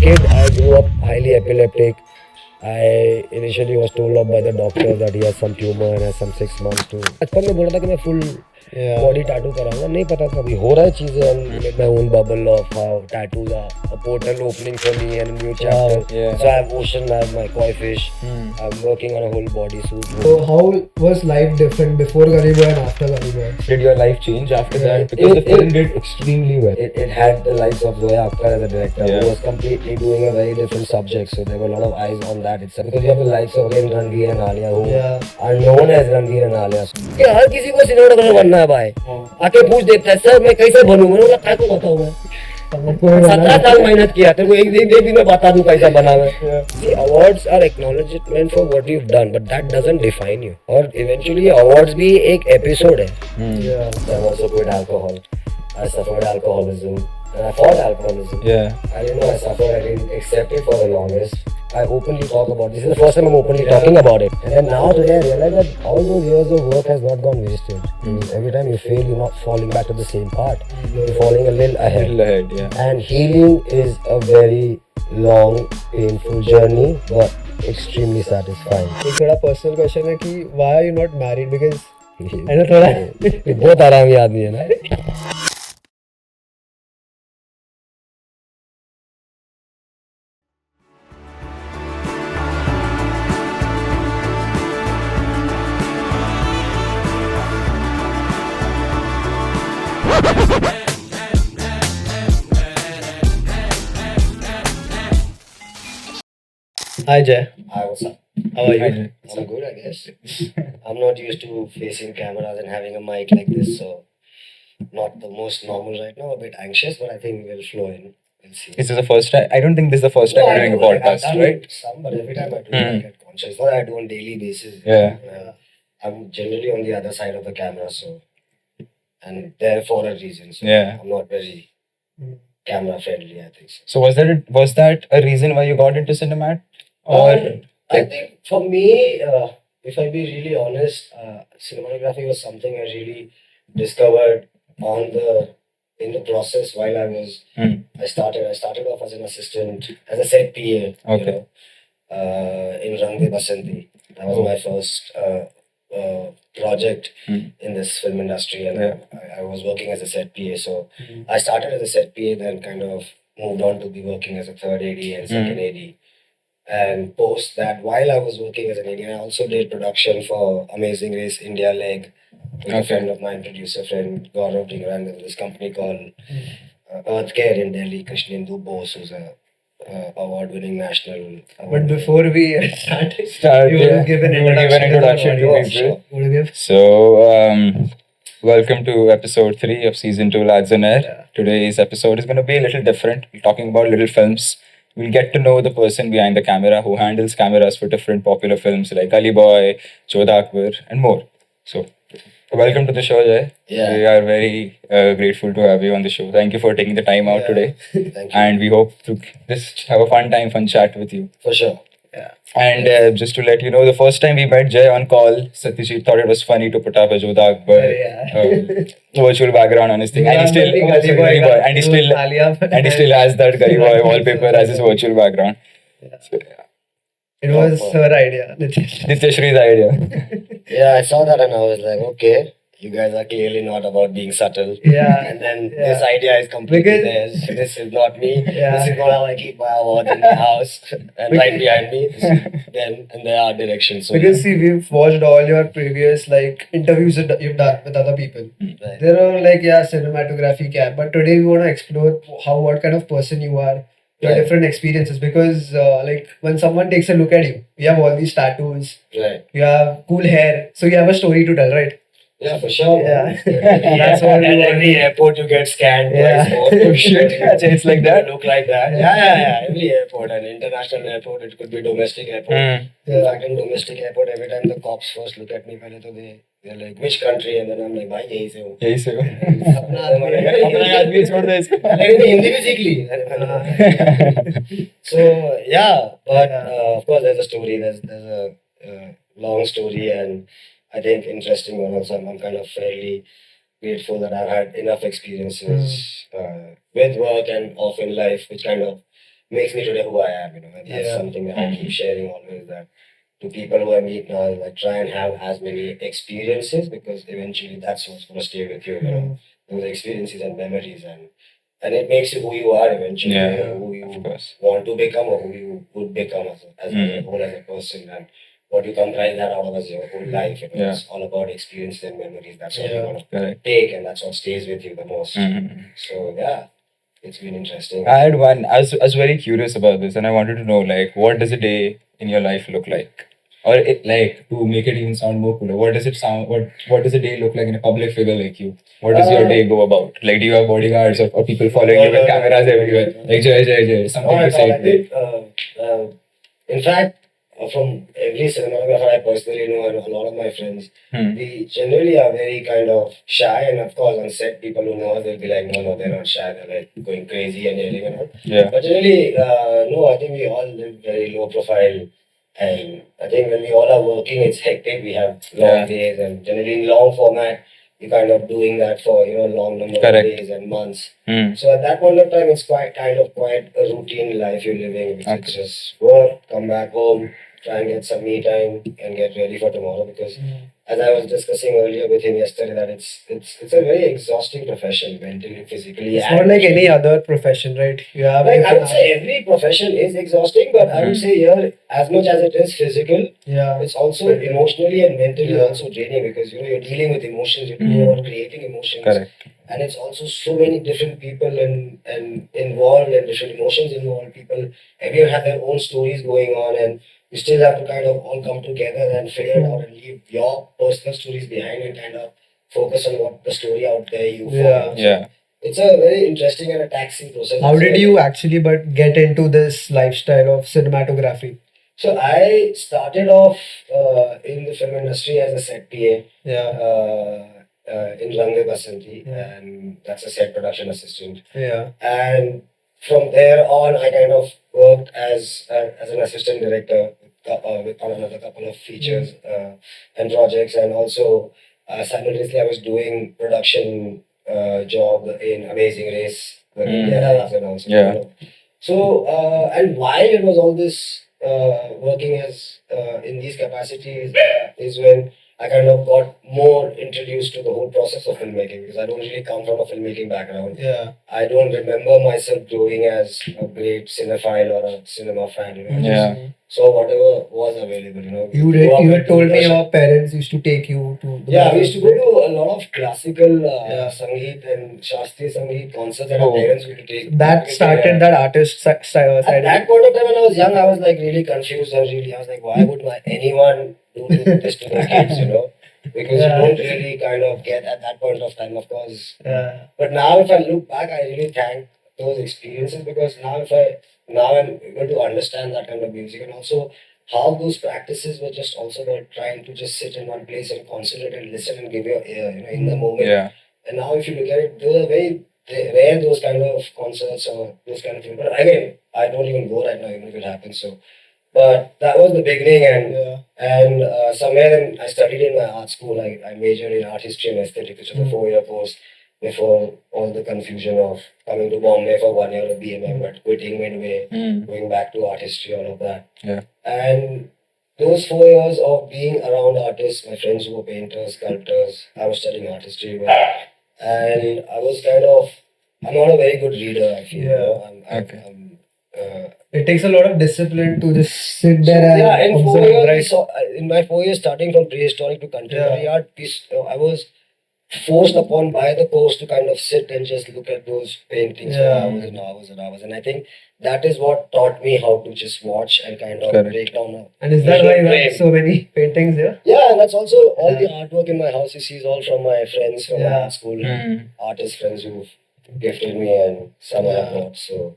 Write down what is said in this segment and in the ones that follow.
kid, I grew up highly epileptic. I initially was told off by the doctor that he has some tumor and has some 6 months to. बचपन में बोला था कि मैं full body tattoo कराऊंगा, नहीं पता था अभी हो रहा है चीजें and made my own bubble of how tattoos are a portal opening for me and a new chapter. yeah. So I have ocean, I have my koi fish. I'm working on a whole body suit. So how was life different before Gully Boy and after Gully Boy? Did your life change after that? Because the film did extremely well. It had the likes of Zoya Akhtar as a director, Yeah. who was completely doing a very different subject. So there were a lot of eyes on that itself. Because you have the likes of again Ranveer and Alia, who are known as Ranveer and Alia. कि हर किसी को cinematographer बनना है भाई. आके पूछ देता है सर मैं कैसे बनूं? मैंने बोला क्या को बताऊं मैं? 17 साल मेहनत किया तेरे को एक दिन में बता दूं कैसा बना मैं. See, awards are acknowledgement for what you've done, but that doesn't define you. और eventually awards भी एक episode है. I also quit alcohol. I suffered alcoholism. And I fought alcoholism. Yeah. I didn't know I suffered. I didn't accept it for the longest. I openly talk about this. This is the first time I'm openly talking about it. And then now today I realize that all those years of work has not gone wasted. Every time you fail, you're not falling back to the same part. You're falling a little ahead. Yeah. And healing is a very long, painful journey, but extremely satisfying. एक थोड़ा personal question है कि why are you not married? Because है ना थोड़ा बहुत आरामी आदमी है ना. Hi Jay. Hi, what's up? How are you? I'm good, I guess. I'm not used to facing cameras and having a mic like this, so not the most normal right now. A bit anxious, but I think we'll flow in. We'll see. Is this the first time? I don't think this is the first time No, you're I doing a do, like, I've podcast, done right? Some, but every time I do it, I get conscious. It's not that I do on daily basis. Yeah. I'm generally on the other side of the camera, so and there for a reason. So Yeah. I'm not very camera friendly, I think. So. So was that a reason why you got into cinemat? Or I think for me, if I be really honest, cinematography was something I really discovered in the process while I was. I started off as an assistant, as a set PA. Okay. In Rang De Basanti. That was my first project in this film industry, and I was working as a set PA. So I started as a set PA, then kind of moved on to be working as a third AD and second AD. And post that, while I was working as an AD, I also did production for Amazing Race India Leg with a friend of mine, producer friend Gaurav Dingran. There was this company called Earth Care in Delhi. Krishnendu Bose, who's a award-winning national. But before we start, you want to give an introduction to people. You want to give? So, welcome to episode 3 of season 2 Lads on Air. Today's episode is going to be a little different. We're talking about little films. We'll get to know the person behind the camera who handles cameras for different popular films like Gully Boy, Jodha Akbar, and more. So, welcome to the show, Jay. Yeah. We are very grateful to have you on the show. Thank you for taking the time out today. Thank you. And we hope to just have a fun chat with you. For sure. And just to let you know, the first time we met Jay on call, Satyajit thought it was funny to put up a Jodha Akbar virtual background on his thing. And he still, Gully Boy, and he still has that Gully Boy wallpaper as his virtual background. So, It was her idea. Nityashree's idea. Yeah, I saw that and I was like, okay, you guys are clearly not about being subtle. Yeah. And then this idea is completely Because- theirs. This is not me. Yeah. This is not how I keep my awards in my house. And right behind me, and there are directions. So Because see, we've watched all your previous like interviews that you've done with other people. right. There are like cinematography cap, but today we want to explore what kind of person you are, your Right. different experiences. Because like when someone takes a look at you, you have all these tattoos, Right. you have cool hair, so you have a story to tell, right? Yeah, for sure. Yeah. That's what we At want. every airport you get scanned. Yeah. Twice. Oh shit. It's like that? You look like that. Yeah. Every airport, an international airport, it could be domestic airport. In fact, in domestic airport, every time the cops first look at me, pehle to they're like, which country? And then I'm like, भाई यही से हूँ. यही से हो. अपना आदमी छोड़ दे इसको. मैंने हिंदी भी सीख ली. So yeah, but of course there's a story. There's a long story, and I think interesting one also. I'm kind of fairly grateful that I've had enough experiences with work and off in life, which kind of makes me today who I am, you know, and that's Yeah. something that I keep sharing always, that to people who I meet now, like try and have as many experiences, because eventually that's what's going to stay with you, you know, those experiences and memories, and it makes you who you are eventually, Yeah, you know, who you of course. want to become or who you would become as a whole, as a person, and what you comprise that out of as your whole life. You know, Yeah. it's all about experiences and memories. That's what Yeah. you want to Correct. take, and that's what stays with you the most. Mhm. So yeah, it's been interesting. I had one. I was very curious about this, and I wanted to know, like, what does a day in your life look like, or it, like, to make it even sound more cooler, what does it sound? What does a day look like in a public figure like you? What does your day go about? Like, do you have bodyguards or people following you with cameras everywhere? Like, Jay, something No, to I say think, today. in fact, from every cinematographer I personally know and a lot of my friends, we generally are very kind of shy. And of course, on set, people who know us, they'll be like, no, they're not shy. They're like going crazy and yelling and all. Yeah. But generally, no, I think we all live very low profile. And I think when we all are working, it's hectic. We have long Yeah. days, and generally in long format, you're kind of doing that for, you know, long number of Correct. days and months. Hmm. So at that point of time, it's quite a routine life you're living. It's Okay. just work, come back home, try and get some me time, and get ready for tomorrow. Because as I was discussing earlier with him yesterday, that it's a very exhausting profession, mentally, physically. It's and not like any emotionally. other profession, right? You have Like I different would say, every profession is exhausting, but I would say here, as much as it is physical, yeah. it's also emotionally and mentally Yeah. also draining, because you know you're dealing with emotions, you're dealing about creating emotions, Correct. and it's also so many different people and involved and different emotions involved. People, everyone have their own stories going on, and you still have to kind of all come together and figure it out and leave your personal stories behind and kind of focus on what the story out there you Yeah. follow. So Yeah. it's a very interesting and a taxing process. How That's did why- you actually but get into this lifestyle of cinematography? So I started off in the film industry as a set PA. Yeah. In Rang De Basanti, Yeah. and that's a set production assistant. Yeah. And from there on, I kind of worked as an assistant director on another couple of features and projects, and also simultaneously I was doing production job in Amazing Race, the India Rise, and also Yeah. you know. So and while it was all this working as in these capacities is when I kind of got more introduced to the whole process of filmmaking, because I don't really come from a filmmaking background. Yeah. I don't remember myself growing as a great cinephile or a cinema fan. You know, I Yeah. just saw whatever was available. You know, You grew did. up You with had told me Doordarshan. your parents used to take you to. The Yeah, we used to go to a lot of classical Yeah. Sangeet and Shastriya Sangeet concerts that Oh. our parents used to take. That started that artist side. At that point of time, when I was young, I was like really confused and really, I was like, why would anyone do this to their kids, you know? Because Yeah. you don't really kind of get at that point of time, of course. Yeah. But now, if I look back, I really thank those experiences, because now I'm able to understand that kind of music, and also how those practices were just also about trying to just sit in one place and concentrate and listen and give your ear, you know, in the moment. Yeah. And now, if you look at it, those are very rare, those kind of concerts or those kind of things. But again, I don't even go right now, even if it happens. So, but that was the beginning, Yeah. and somewhere then I studied in my art school. I majored in art history and aesthetics, which was a 4-year course before all the confusion of coming to Bombay for 1 year of BMM, but quitting midway, going back to art history, all of that. Yeah. And those 4 years of being around artists, my friends who were painters, sculptors, I was studying art history, and I was kind of, I'm not a very good reader, I feel. You know? Okay. It takes a lot of discipline to just sit so, there and yeah, in 4 observe, years, right? so, in my 4 years, starting from prehistoric to contemporary art, I was forced upon by the course to kind of sit and just look at those paintings for hours and hours and hours. And I think that is what taught me how to just watch and kind of break down a And is that why you frame. have so many paintings here? Yeah, and that's also all the artwork in my house you see is all from my friends from my art school, artist friends who've gifted me, and some I have bought. So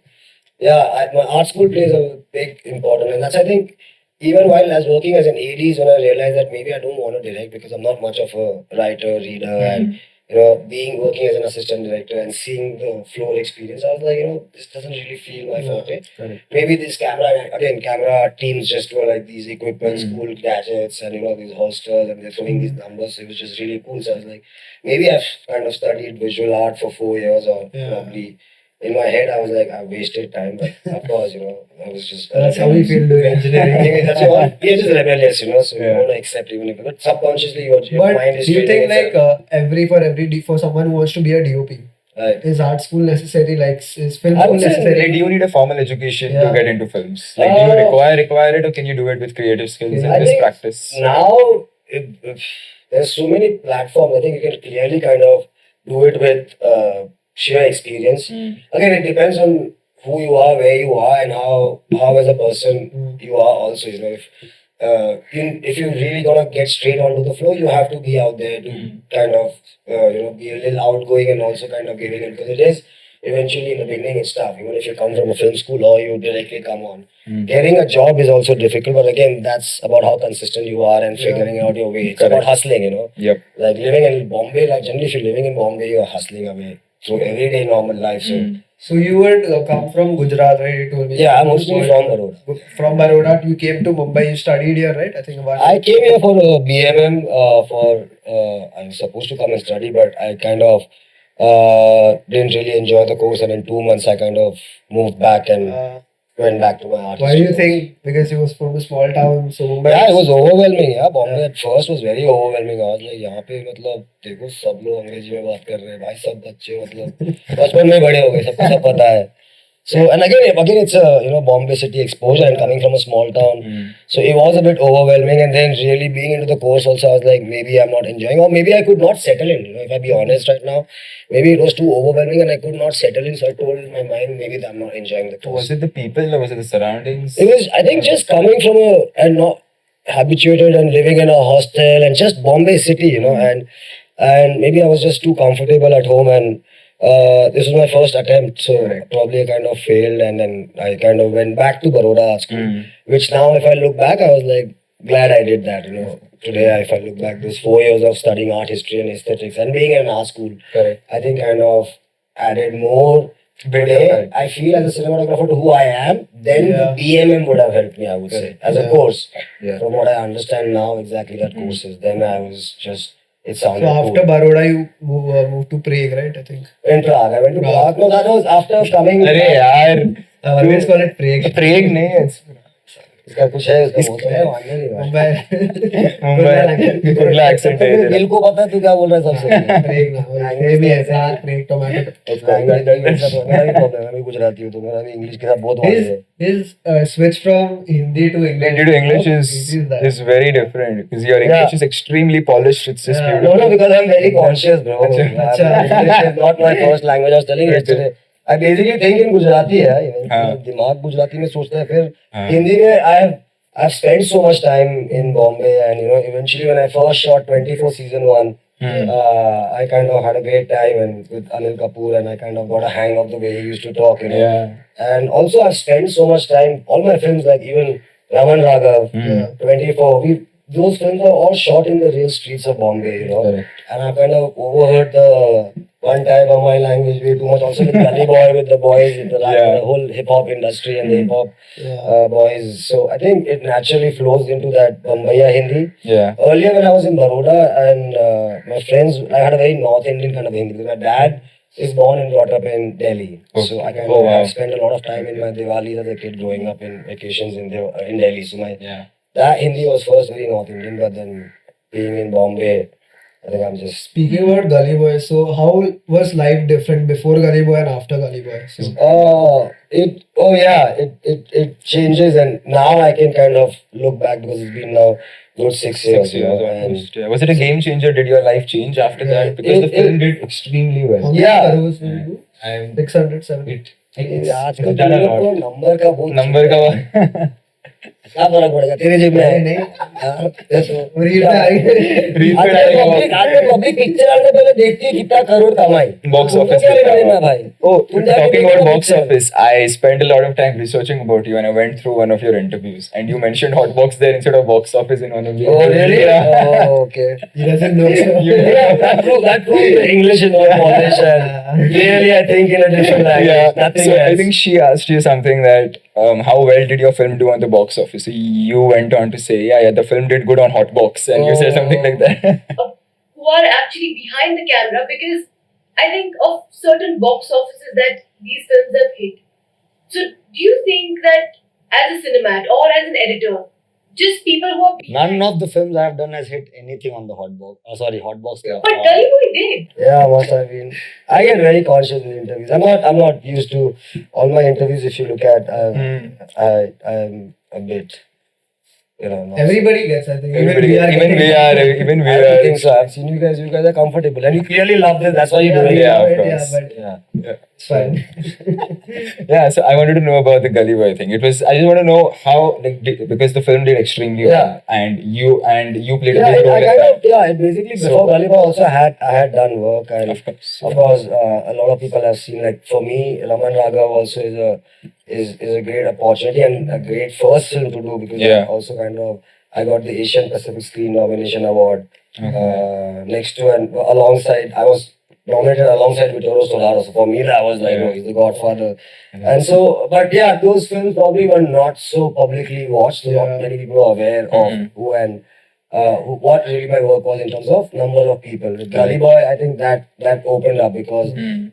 yeah, my art school plays a big important, and that's, I think, even while I was working as an AD, when I realized that maybe I don't want to direct, because I'm not much of a writer, reader, and you know, working as an assistant director and seeing the floor experience, I was like, you know, this doesn't really feel my forte. Maybe this camera teams just were like these equipments, cool gadgets, and you know, these holsters, and they're throwing these numbers. It was just really cool. So I was like, maybe I've kind of studied visual art for 4 years, or probably in my head I was like, I wasted time, but of course, you know, I was just. That's how we feel doing engineering. That's all. You're just rebellious, you know. So you Yeah. want to accept even if, but subconsciously your But mind is. do you training think itself. like for someone who wants to be a DOP, Right. is art school necessary? Like is film I school would say, necessary? Like, do you need a formal education to Yeah. get into films? Like, do you require it, or can you do it with creative skills Yeah. and I just think practice? now if there's so many platforms. I think you can clearly kind of do it with sheer experience. Again, it depends on who you are, where you are, and how as a person you are. Also, you know, if you're really gonna get straight onto the flow, you have to be out there to kind of you know, be a little outgoing and also kind of giving it, because it is eventually in the beginning it's tough. Even if you come from a film school or you directly come on, getting a job is also difficult. But again, that's about how consistent you are and figuring out your way. It's about Correct. hustling, you know. Yep. Like living in Bombay, like generally if you're living in Bombay, you're hustling away through everyday normal life. So So you would come from Gujarat, right? You told me. yeah, I'm originally from Baroda. From Baroda, you came to Mumbai. You studied here, right? I think about. I came here for a BMM. I was supposed to come and study, but I kind of didn't really enjoy the course, and in 2 months I kind of moved back and went back to my art. Why do you think? Because you was from a small town, so Mumbai. Yeah, it was overwhelming. Yeah, Bombay at first was very overwhelming. I was like, यहाँ पे मतलब देखो सब लोग अंग्रेजी में बात कर रहे हैं, भाई सब बच्चे मतलब बचपन में बड़े हो गए, सबको सब पता है. So and again it's a, you know, Bombay city exposure and coming from a small town. So it was a bit overwhelming, and then really being into the course also, I was like, maybe I'm not enjoying, or maybe I could not settle in. You know, if I be honest right now, maybe it was too overwhelming and I could not settle in. So I told my mind, maybe I'm not enjoying the course. Was it the people or was it the surroundings? It was, I think, just coming from and not habituated and living in a hostel and just Bombay city, you know, and maybe I was just too comfortable at home, and this was my first attempt, so probably I kind of failed, and then I kind of went back to Baroda Art School, which now if I look back, I was like glad I did that, you know. Today, if I look back, those 4 years of studying art history and aesthetics and being in an art school, Correct. I think kind of added more. Today, I feel as a cinematographer to who I am, then the BMM would have helped me, I would say, as a course. Yeah. From what I understand now, exactly that course is. Then I was just, it sounded So after cool. Baroda, you moved to Prague, right? I think. In Prague, I went to Prague. No, that was after coming. अरे यार, I always call it Prague. Prague नहीं है. इसका कुछ है, उसका बोलते हैं, मानने नहीं भाई. Mumbai. मुंबई कुर्ला accent है तेरा. दिल को पता है तू क्या बोल रहा है सबसे. Prague ना. ये भी ऐसा है, Prague tomato. मेरा भी प्रॉब्लम है, मैं भी गुजराती हूँ, तो मेरा भी इंग्लिश के साथ बहुत वार है. His switch from Hindi to English. Hindi to English How is easy that? very different because your English is extremely polished. It's just Yeah. beautiful. No, because I'm very conscious, bro. Acha. English is not my first language. I was telling you yesterday. I basically think in Gujarati है, even दिमाग गुजराती में सोचता है, फिर हिंदी में I've spent so much time in Bombay, and you know, eventually when I first shot 24 season 1, I kind of had a great time and with Anil Kapoor, and I kind of got a hang of the way he used to talk, you know. Yeah. And also I've spent so much time, all my films, like even Raman Raghav, 24, those films are all shot in the real streets of Bombay, you know. Correct. And I kind of overheard the one time of my language way too much, also with Gully Boy, with the boys, with the whole hip hop industry and the hip hop boys. So I think it naturally flows into that Bombaya Hindi. Yeah. Earlier when I was in Baroda, and my friends, I had a very North Indian kind of Hindi, because my dad is born and brought up in Delhi. So I kind of have spent a lot of time in my Diwali as a kid growing up in vacations in Delhi. So that Hindi was first very North Indian, but then being in Bombay, I think I'm just. Speaking about Gully Boy, so how was life different before Gully Boy and after Gully Boy? So, It changes, and now I can kind of look back, because it's been now good 6 years. 6 years and almost. Yeah. Was it a game changer? Did your life change after that? Because the film did extremely how well. many Yeah. crores will you do? And 600, 700. आजकल done a lot. तो number का बहुत Number का क्या फर्क पड़ेगा तेरे जेब में है नहीं, यार, तो रील पे आ गई। Reel पे डालेगा पब्लिक पिक्चर आने से पहले देखती है कितना करोड़ कमाई box तुमको office. क्या लेना देना भाई Oh, तुम जाके talking देखो about ना box picture. office, I spent a lot of time researching about you, and I went through one of your interviews, and you mentioned Hotbox there instead of box office in one of your. Oh really? Yeah. Oh, okay. He doesn't know. Yeah, that proves the English is not polished, and clearly I think in a different language. Yeah. Nothing So else. I think she asked you something that how well did your film do on the box office? So you went on to say, yeah, the film did good on Hotbox, and you said something like that. Who are actually behind the camera, because I think, of certain box offices that these films have hit. So, do you think that as a cinemat or as an editor, just people who are None of the films I have done has hit anything on the hot box. Hot box. But Gully Boy did. Yeah, must have been. I get very conscious with interviews. I'm not used to all my interviews. If you look at, I'm a bit, not Everybody gets, I think. Everybody, even we I don't think so. I've seen you guys. You guys are comfortable, and you clearly love this. That's why you're doing it. Yeah, of Yeah, course. but Yeah. it's fine. Yeah, so I wanted to know about the Gully Boy thing. I just want to know how, like, because the film did extremely well, and you played a Yeah, big role in that. it basically So- before Gulliver also I had done work, and Of course. of course a lot of people have seen, like, for me Raman Raghav also is a great opportunity and a great first film to do, because Yeah. I also I got the Asian Pacific Screen Nomination Award next to and alongside. I was nominated alongside Vittorio Storaro. So for me, that was like, Yeah. oh, he's the godfather. And so, but yeah, those films probably were not so publicly watched. So not Yeah. many people are aware of who and what really my work was in terms of number of people. With Gully Boy, I think that opened up because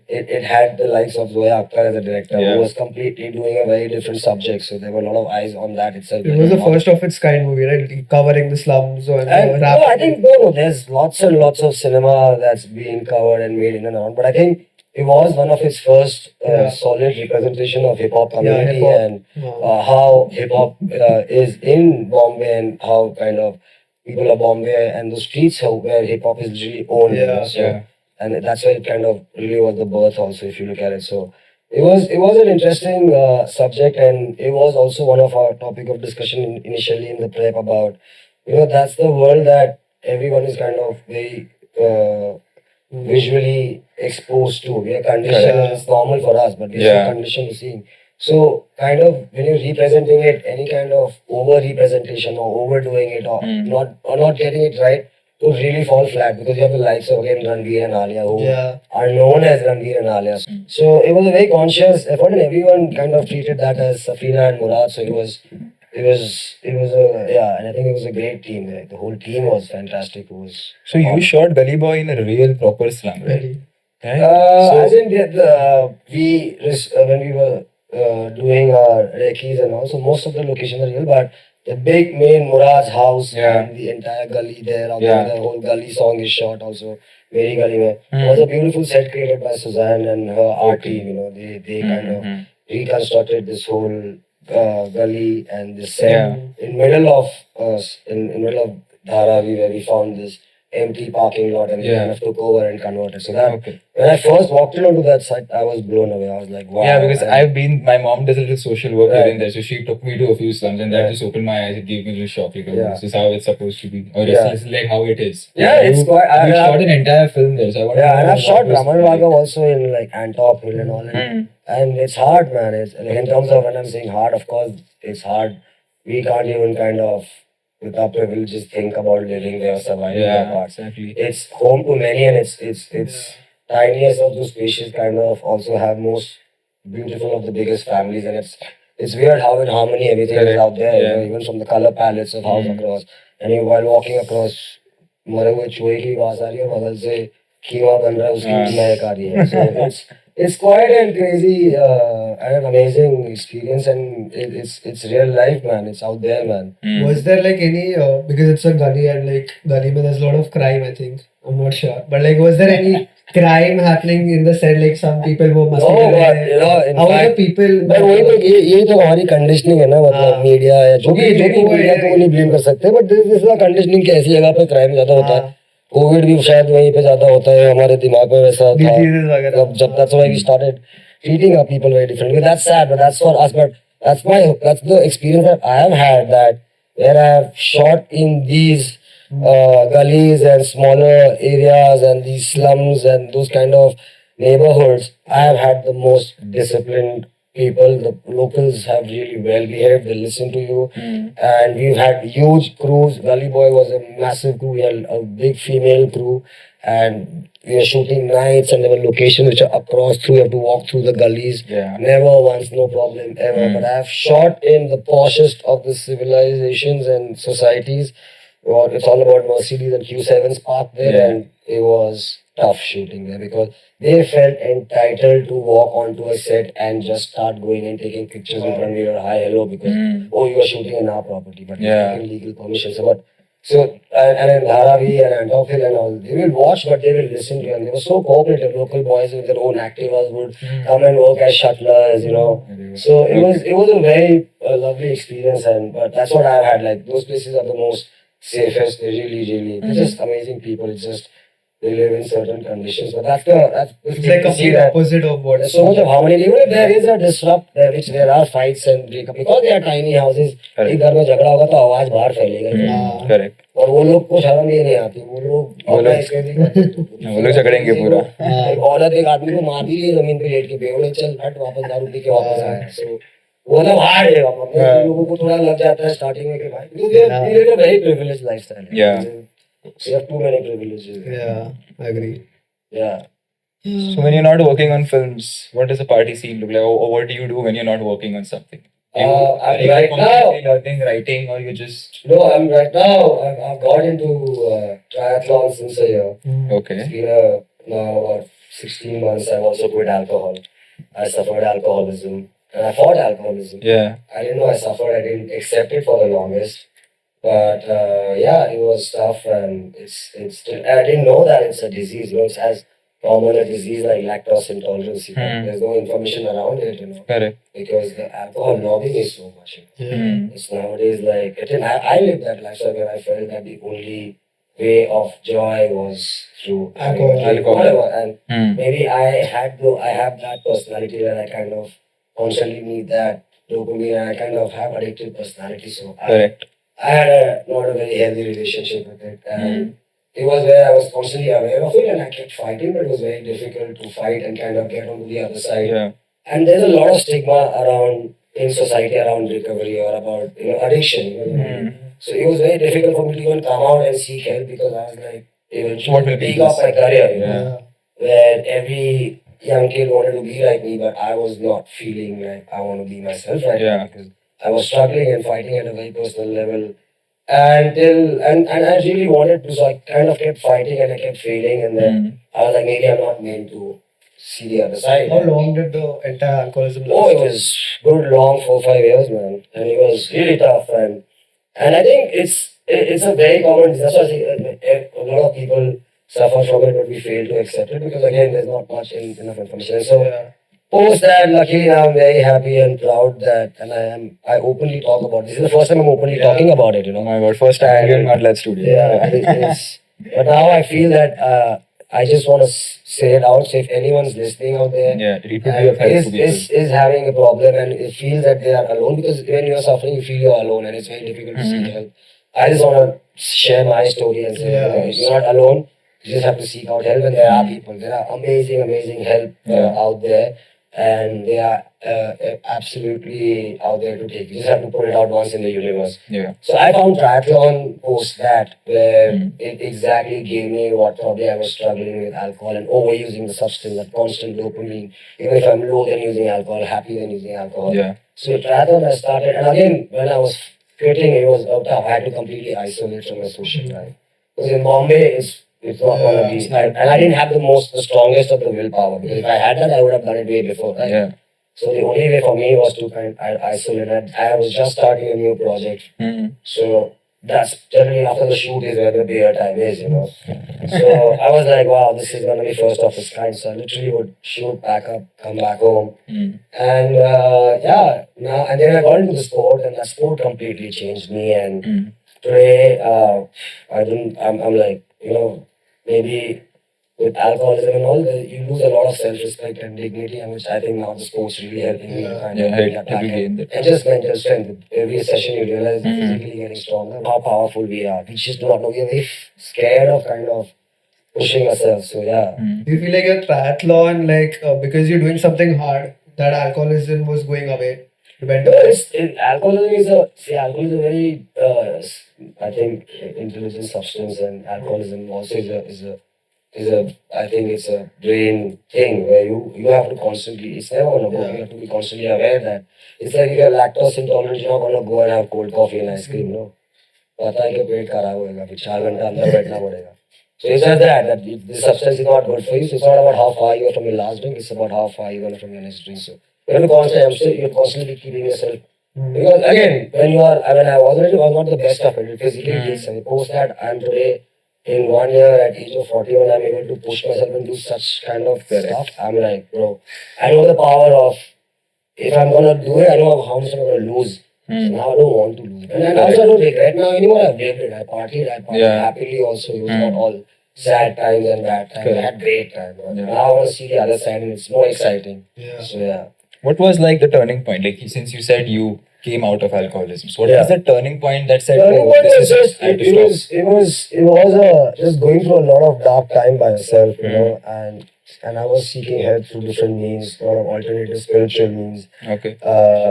it had the likes of Zoya Akhtar as a director, Yeah. who was completely doing a very different subject. So there were a lot of eyes on that itself. It was the first of its kind movie, right? Covering the slums and And rap. no, I think no, there's lots and lots of cinema that's been covered and made in and around. But I think it was one of his first Yeah. solid representation of hip hop community hip-hop. and Yeah. how hip hop is in Bombay and how kind of people of Bombay and the streets where hip hop is really owned. Yeah. So, Yeah. and that's where it kind of really was the birth also, if you look at it. So it was an interesting subject, and it was also one of our topic of discussion initially in the prep about, that's the world that everyone is kind of very visually exposed to. We are conditioned, Correct. and it's normal for us, but we're Yeah. so conditioned to seeing. So kind of when you're representing it, any kind of over representation or overdoing it or not getting it right, to really fall flat, because you have the likes of, again, Ranveer and Alia, who Yeah. are known as Ranveer and Alia. So it was a very conscious effort, and everyone kind of treated that as Safina and Murad. So it was and I think it was a great team. The whole team was fantastic. It was So you shot Gully Boy in a real proper slum, right? Very. Right? as in when we were doing our recce's and also most of the locations are real, but the big main Murad's house Yeah. and the entire gully there, Yeah. the whole gully song is shot also. Meri Gully Mein. It was a beautiful set created by Suzanne and her art team. They kind of reconstructed this whole gully and this set Yeah. in middle of middle of Dharavi, where we found this empty parking lot, and we Yeah. kind of took over and converted. So that Okay. when I first walked into that site, I was blown away. I was like, wow. Yeah, because And- my mom does a little social work Right. here and there, so she took me to a few slums, and that Right. just opened my eyes. It gave me a little shock, like, oh, Yeah. this is how it's supposed to be, or Yeah. this is like how it is. Yeah, it's quite. You shot an entire film there, so I want to Yeah, know and I've what shot was Raman like. Raghav also in like Antop Hill and all, and it's hard, man. It's like, in terms of when I'm saying hard, of course, it's hard. We can't even kind of, with our privileges, think about living there or surviving there. Yeah, But exactly. it's home to many, and it's tiniest of those spaces kind of also have most beautiful of the biggest families, and it's weird how in harmony everything is Correct. out there. Yeah. Even from the color palettes of house across, and while walking across, मरे हुए चूहे की आवाज आ रही है और बगल से कीमा बन रहा है, उसकी हाँ. महक आ रही है. So it's quite a crazy and an amazing experience, and it's real life, man. It's out there, man. Was there like any because it's a gully and like gully mein there's a lot of crime, I think. I'm not sure. But like was there any crime happening in the set, like some people who must Oh, but, in how were the fact, people but वही तो यही तो हमारी conditioning है ना, मतलब हाँ. Media या जो भी वो मीडिया है. को नहीं ब्लेम कर सकते, बट दिस इज कंडीशनिंग कि ऐसी जगह पे क्राइम ज्यादा होता है. हाँ. कोविड भी शायद वहीं पे ज्यादा होता है, हमारे दिमाग में वैसा था. Diseases वगैरह. जब that's why we started treating our people very differently. That's sad, but that's for us. But that's the experience that I have had, that where I have shot in these gullies and smaller areas and these slums and those kind of neighborhoods. I have had the most disciplined people. The locals have really well behaved. They listen to you, and we've had huge crews. Gully Boy was a massive crew. We had a big female crew, and we were shooting nights, and there were locations which are across through. You have to walk through the gullies. Yeah. Never once, no problem ever. But I have shot in the poshest of the civilizations and societies, well, it's all about Mercedes and Q7s parked there, Yeah. and it was tough shooting there because they felt entitled to walk onto a set and just start going and taking pictures in front of your hi hello because oh, you are shooting in our property, but you're Yeah. taking legal permission. So and in Dharavi and Antofil and all, they will watch, but they will listen to you. And they were so cooperative. Local boys with their own Activas would come and work as shuttlers, you know. So it was a very lovely experience, and but that's what I've had. Like those places are the most safest. They're really they're just amazing people. It's just they live in certain conditions, but that's It's good like to see complete that. opposite of what. There's so much of harmony. Even if there is a disrupt, which there are fights and breakup because they are tiny houses. Correct. एक घर में झगड़ा होगा तो आवाज बाहर फैलेगा ही। हाँ। Correct. और वो लोग को शर्म ही नहीं आती वो लोग organize करके करते हैं। वो लोग झगड़ेंगे पूरा। एक औरत एक आदमी को मार दी है जमीन पे लेट के बेवड़े चल हट वापस दारू पी के वापस आया सो वो मतलब हार्ड है अपने लोगों को थोड़ा लग जाता है स्टार्टिंग में कि भाई we live a very privileged lifestyle है। Yeah. We have too many privileges। Yeah, I agree. Yeah. So when you're not working on films, what does a party scene look like, or what do you do when you're not working on something? Are you Right now, constantly learning writing, or you just no, I'm right now. I've got into triathlon since a year. okay? It's been now about 16 months. I've also quit alcohol. I suffered alcoholism, and I fought alcoholism. Yeah. I didn't know I suffered. I didn't accept it for the longest. But yeah, it was tough, and it's still. I didn't know that it's a disease. You know, it's as common a disease like lactose intolerance. But there's no information around it. You know, Correct. because the alcohol lobbying is so much. You know. It's nowadays like I lived that lifestyle where I felt that the only way of joy was through Alcohol. whatever. And Hmm. maybe I have that personality where I kind of constantly need that dopamine, and I kind of have addictive personality. So Correct. I had not a very healthy relationship with it, and it was where I was constantly aware of it, and I kept fighting, but it was very difficult to fight and kind of get onto the other side. Yeah. And there's a lot of stigma around in society around recovery or about addiction. So it was very difficult for me to even come out and seek help because I was like, eventually What will be peak of my career, Yeah. where every young kid wanted to be like me, but I was not feeling like I want to be myself right Yeah. now because I was struggling and fighting at a very personal level and I really wanted to, so I kind of kept fighting and I kept failing, and then I was like, maybe I'm not meant to see the other side. How long did the entire alcoholism last? Oh, it was good long 4-5 years, man, and it was really tough, and I think it's a very common. That's why I say a lot of people suffer from it, but we fail to accept it because again, there's not much enough information. So post that, luckily now I'm very happy and proud that, and I openly talk about this. Is the first time I'm openly talking about it. Oh my God! First time in Marlad Studio. Yeah, it's, but now I feel that I just want to say it out. So if anyone's listening out there, Yeah. It could be of help to people. is having a problem and it feels that they are alone, because when you are suffering, you feel you're alone and it's very difficult to seek help. I just want to share my story and say, you're not alone. You just have to seek out help, and there are people. There are amazing help out there, and they are absolutely out there to take. You just have to put it out once in the universe. Yeah. So I found triathlon post that, where it exactly gave me what probably I was struggling with: alcohol and overusing the substance, that constant dopamine. Even if I'm low, then using alcohol; happy, then using alcohol. Yeah. So triathlon I started, and again when I was quitting, it was tough. I had to completely isolate from my social life because in Bombay it's not gonna be, and I didn't have the strongest of the willpower, because if I had that, I would have done it way before, right? Yeah. So the only way for me was to isolate. I was just starting a new project, so that's generally after the shoot is where the beer time is, So I was like, wow, this is gonna be first of its kind. So I literally would shoot, back up, come back home, and now and then I got into the sport, and that sport completely changed me. And today, I'm like, maybe with alcoholism and all, you lose a lot of self-respect and dignity, and which I think now the sport's really helping me to kind of bring that back. gain that. And just mental strength. With every session you realize you're physically getting stronger, how powerful we are. We just do not know. We are very scared of kind of pushing ourselves. So yeah. Do you feel like your triathlon, because you're doing something hard, that alcoholism was going away? Alcoholism is a very, I think, intelligent substance, and alcoholism also I think it's a brain thing where you have to constantly, it's never gonna go. You have to be constantly aware that it's like if you're lactose intolerant, you're not gonna go and have cold coffee and ice cream, no. पता है कि पेट खराब होएगा, फिर 4 घंटा अंदर बैठना पड़ेगा. So it's just that if this substance is not good for you, so it's not about how far you are from your last drink, it's about how far you are from your next drink. So you have to you're constantly keeping yourself. Because again, I was not the best of it. It physically takes something. Post that, I'm today in 1 year at age of 41, I'm able to push myself and do such kind of stuff. I'm like, bro, I know the power of, if I'm gonna do it, I know how much I'm gonna lose. So now I don't want to lose. And also I don't regret now anymore. I've lived it. I partied happily also. It was not all sad times and bad times. I had great time. Now I want to see the other side and it's more exciting. Yeah. So yeah. What was like the turning point? Like since you said you came out of alcoholism, so what Yeah. was the turning point that said, Turning "Oh, point this was is just I have to stop"? it was just going through a lot of dark time by yourself, you know, and I was seeking help through different means, a lot of alternative spiritual means. Okay.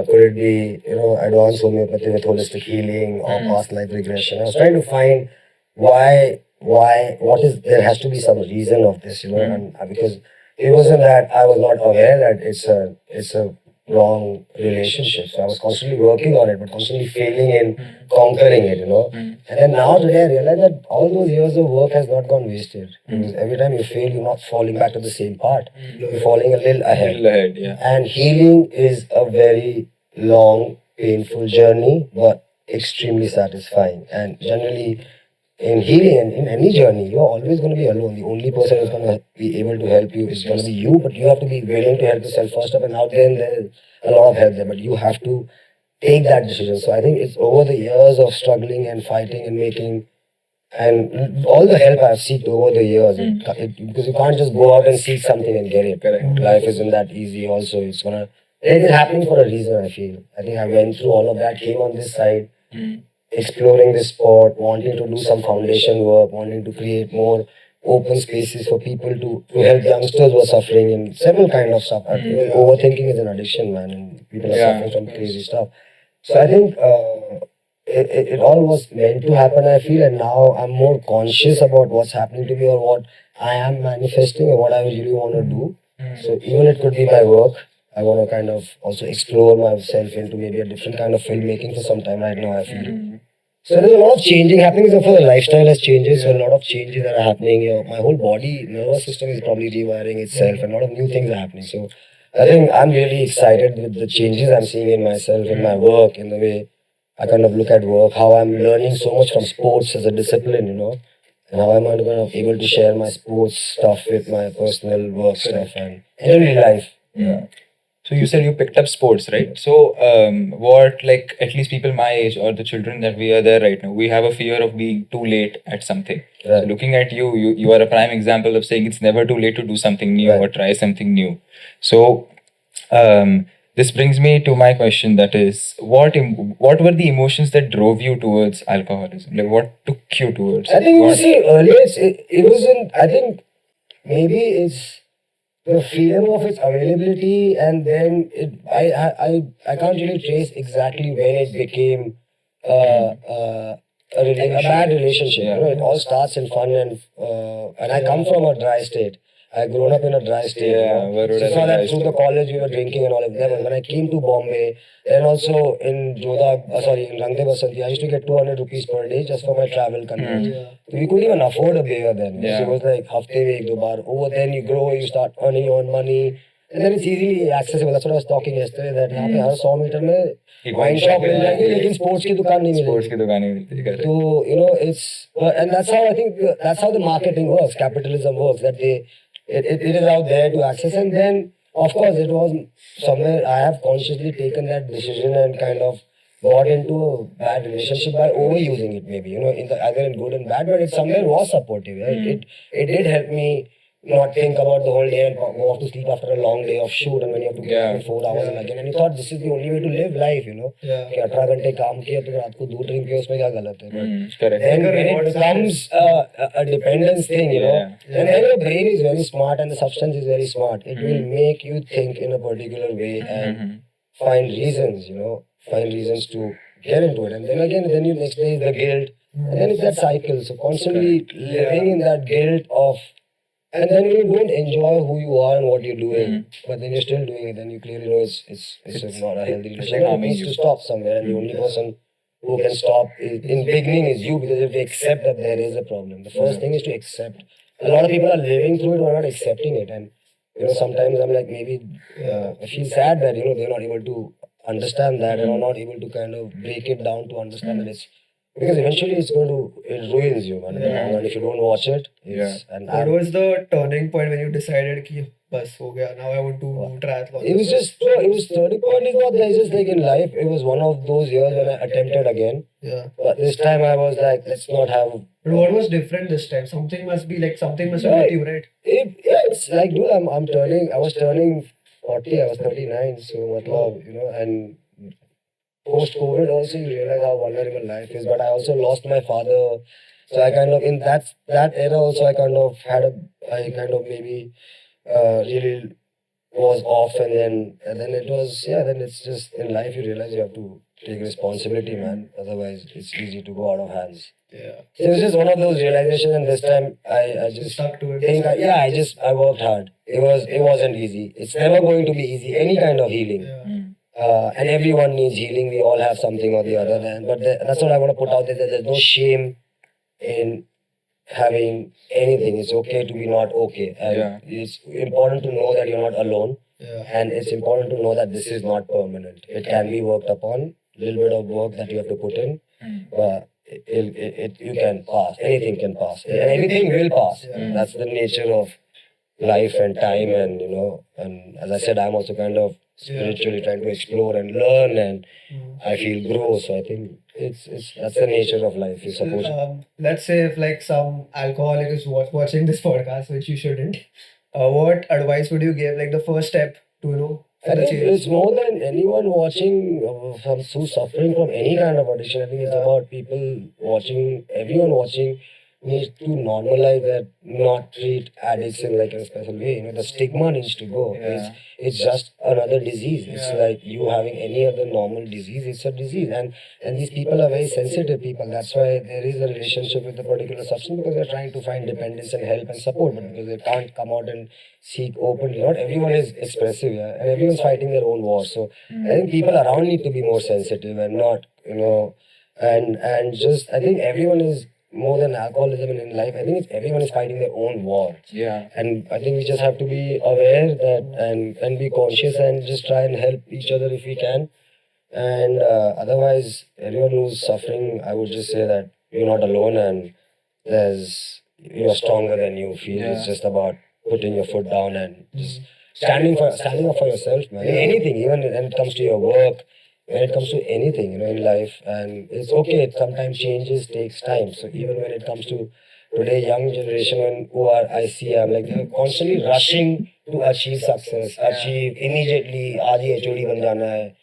Could it be, you know, advanced homeopathy with holistic healing or past life regression? I was trying to find what is, there has to be some reason of this, you know, and because it wasn't that I was not aware that it's a wrong relationship. So I was constantly working on it, but constantly failing in conquering it, you know. And then now today I realize that all those years of work has not gone wasted. Because every time you fail, you're not falling back to the same part. You're falling a little ahead. Little ahead, yeah. And healing is a very long, painful journey, but extremely satisfying. And generally, in healing and in any journey, you're always going to be alone. The only person who's going to be able to help you is going to be you, but you have to be willing to help yourself first up. And out there's a lot of help there, but you have to take that decision. So I think it's over the years of struggling and fighting and making, and all the help I've seeked over the years, because you can't just go out and seek something and get it. Correct. Life isn't that easy. Also, it is happening for a reason. I feel. I think I went through all of that, came on this side, exploring this sport, wanting to do some foundation work, wanting to create more open spaces for people to help youngsters who are suffering and several kind of stuff. Overthinking is an addiction, man, and people are suffering from crazy stuff. So I think it all was meant to happen, I feel, and now I'm more conscious about what's happening to me or what I am manifesting or what I really want to do. So even it could be my work. I want to kind of also explore myself into maybe a different kind of filmmaking for some time right now, I feel. So there's a lot of changing happening. So for the lifestyle has changes, so a lot of changes that are happening. You know, my whole body nervous system is probably rewiring itself, and a lot of new things are happening. So I think I'm really excited with the changes I'm seeing in myself, in my work, in the way I kind of look at work, how I'm learning so much from sports as a discipline, you know, and how am I kind of able to share my sports stuff with my personal work stuff and generally life. Yeah. So you said you picked up sports, right? So what, like, at least people my age or the children that we are there right now, we have a fear of being too late at something. So Right. looking at you are a prime example of saying it's never too late to do something new or try something new. So this brings me to my question, that is, what were the emotions that drove you towards alcoholism? Like, what took you towards I think you what- see earlier it wasn't. I think maybe it's the freedom of its availability, and then I can't really trace exactly when it became a bad relationship. You know, it all starts in fun and I come from a dry state. I grown up in a dry state. Yeah, you know. Baroda So is it's a not dry that through the college we were drinking and all of that. But when I came to Bombay, then also in in Rangde Basanti, I used to get 200 rupees per day just for my travel conveyance. We couldn't even afford a beer then. Yeah. So it was like hafte mein ek do baar. Over then you grow, you start earning your own money. And then it's easily accessible. That's what I was talking yesterday, that यहाँ पे हर 100 metre में एक wine wine shop shop मिल मिल जाएगी जाएगी, लेकिन sports की दुकान नहीं sports मिलेगी. की दुकानें मिलती है, correct. So you know it's and that's how I think that's how the marketing works. Capitalism works. That it is out there to access, and then of course it was somewhere I have consciously taken that decision and kind of got into a bad relationship by overusing it. Maybe you know either in good and bad, but it somewhere was supportive. Right? It did help me not think about the whole day and go off to sleep after a long day of shoot, and when you have to get up in 4 hours and again, and you thought this is the only way to live life, you know. Yeah. कि 18 घंटे काम किया तो रात को 2 drink किया उसमें क्या गलत है. But Correct. then when it becomes a dependence thing, you know, and then your brain is very smart and the substance is very smart. It will make you think in a particular way and find reasons, you know, find reasons to get into it. And then again, then you next day is the guilt, and then it's that cycle. So constantly living in that guilt of, and then when you don't enjoy who you are and what you're doing, but then you're still doing it, then you clearly know it's not a healthy relationship. like It harming needs you. to stop somewhere, and the only person who can stop in beginning is you, because you have to accept that there is a problem. The first thing is to accept. A lot of people are living through it or not accepting it, and sometimes I'm like, maybe I feel sad that they're not able to understand that and are not able to kind of break it down to understand that it's, because eventually it ruins you, man. And if you don't watch it, and What was the turning point when you decided ki bas ho gaya, now I want to do triathlon? it was just, it was 30 point is what there's just like in life. It was one of those years when I attempted again. Yeah. But this time I was like, let's not have. But what was different this time? Something must be with you, right? It's like, dude, I was turning 40, I was 39, so matlab, and post COVID also you realize how vulnerable life is. But I also lost my father, so I kind of in that era also I kind of maybe really was off, and then it was, then it's just in life you realize you have to take responsibility, man. Otherwise it's easy to go out of hands. Yeah. So it was just one of those realizations, and this time I just Stuck to it. think I worked hard. It wasn't easy. It's never going to be easy. Any kind of healing. Yeah. And everyone needs healing. We all have something or the other. But that's what I want to put out there. That there's no shame in having anything. It's okay to be not okay. And it's important to know that you're not alone. Yeah. And it's important to know that this is not permanent. It can be worked upon. Little bit of work that you have to put in. But you can pass. Anything can pass. And anything will pass. That's the nature of life and time. And and as I said, I'm also kind of spiritually trying to explore and learn, and I feel grow. So I think it's that's the nature of life. You're supposed to. Let's say if like some alcoholic is watching this podcast, which you shouldn't, what advice would you give? Like the first step to I think it's more than anyone watching who's suffering from any kind of addiction. I think it's about people watching, everyone watching needs to normalize that, not treat addicts in like a special way. The stigma needs to go. It's just another disease. It's like you having any other normal disease. It's a disease, and these people are very sensitive people. That's why there is a relationship with a particular substance, because they're trying to find dependence and help and support, but because they can't come out and seek openly. Not everyone is expressive, and everyone's fighting their own war. So I think people around need to be more sensitive and not, and just I think everyone is more than alcoholism in life. I think everyone is fighting their own war. Yeah. And I think we just have to be aware that and be conscious and just try and help each other if we can. And otherwise, everyone who's suffering, I would just say that you're not alone, and you're stronger than you feel. It's just about putting your foot down and just standing up for yourself, man. In anything, even when it comes to your work, when it comes to anything, in life. And it's okay, sometimes changes takes time. So even when it comes to today young generation, I see, I'm like, they're constantly rushing to achieve success, achieve immediately. आज ही HOD बन जाना है,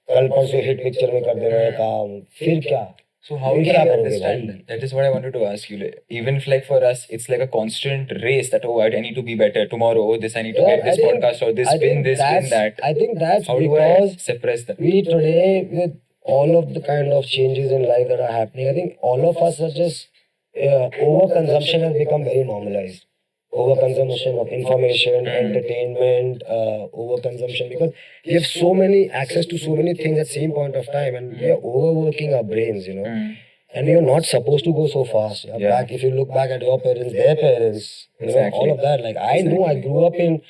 कल परसों hit picture में कर देना है काम, फिर क्या? So how do you understand that? That is what I wanted to ask you. Even if like for us, it's like a constant race that I need to be better tomorrow. I need to get this podcast or this win that. I think that's how do because I suppress that? We today, with all of the kind of changes in life that are happening, I think all of us are just overconsumption has become very normalized. Overconsumption of information, entertainment, overconsumption, because we have so many access to so many things at the same point of time, and we are overworking our brains, and we are not supposed to go so fast. Back, if you look back at your parents, their parents, all of that. Like I know, I grew up in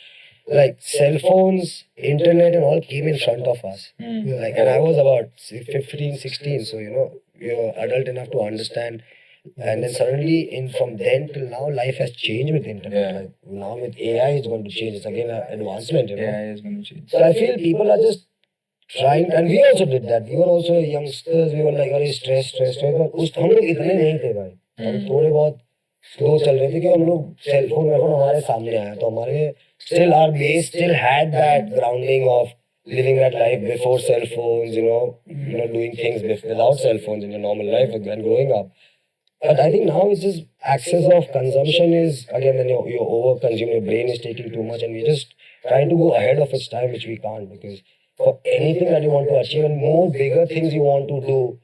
like cell phones, internet, and all came in front of us. Like, and I was about 15, 16, so you're adult enough to understand. And then suddenly, from then till now, life has changed with internet. Like now with AI, it's going to change. It's again an advancement, AI is going to change. So I feel people are just trying, and we also did that. We were also youngsters. We were like, अरे stress. But हम लोग इतने नहीं थे भाई. हम थोड़े बहुत slow चल रहे थे कि हम लोग cell phone हमारे सामने आया तो हमारे still our base still had that grounding of living that life before cell phones. Doing things without cell phones in your normal life and growing up. But I think now it's just access of consumption is, again, then you're over-consuming, your brain is taking too much, and we're just trying to go ahead of its time, which we can't, because for anything that you want to achieve and more bigger things you want to do,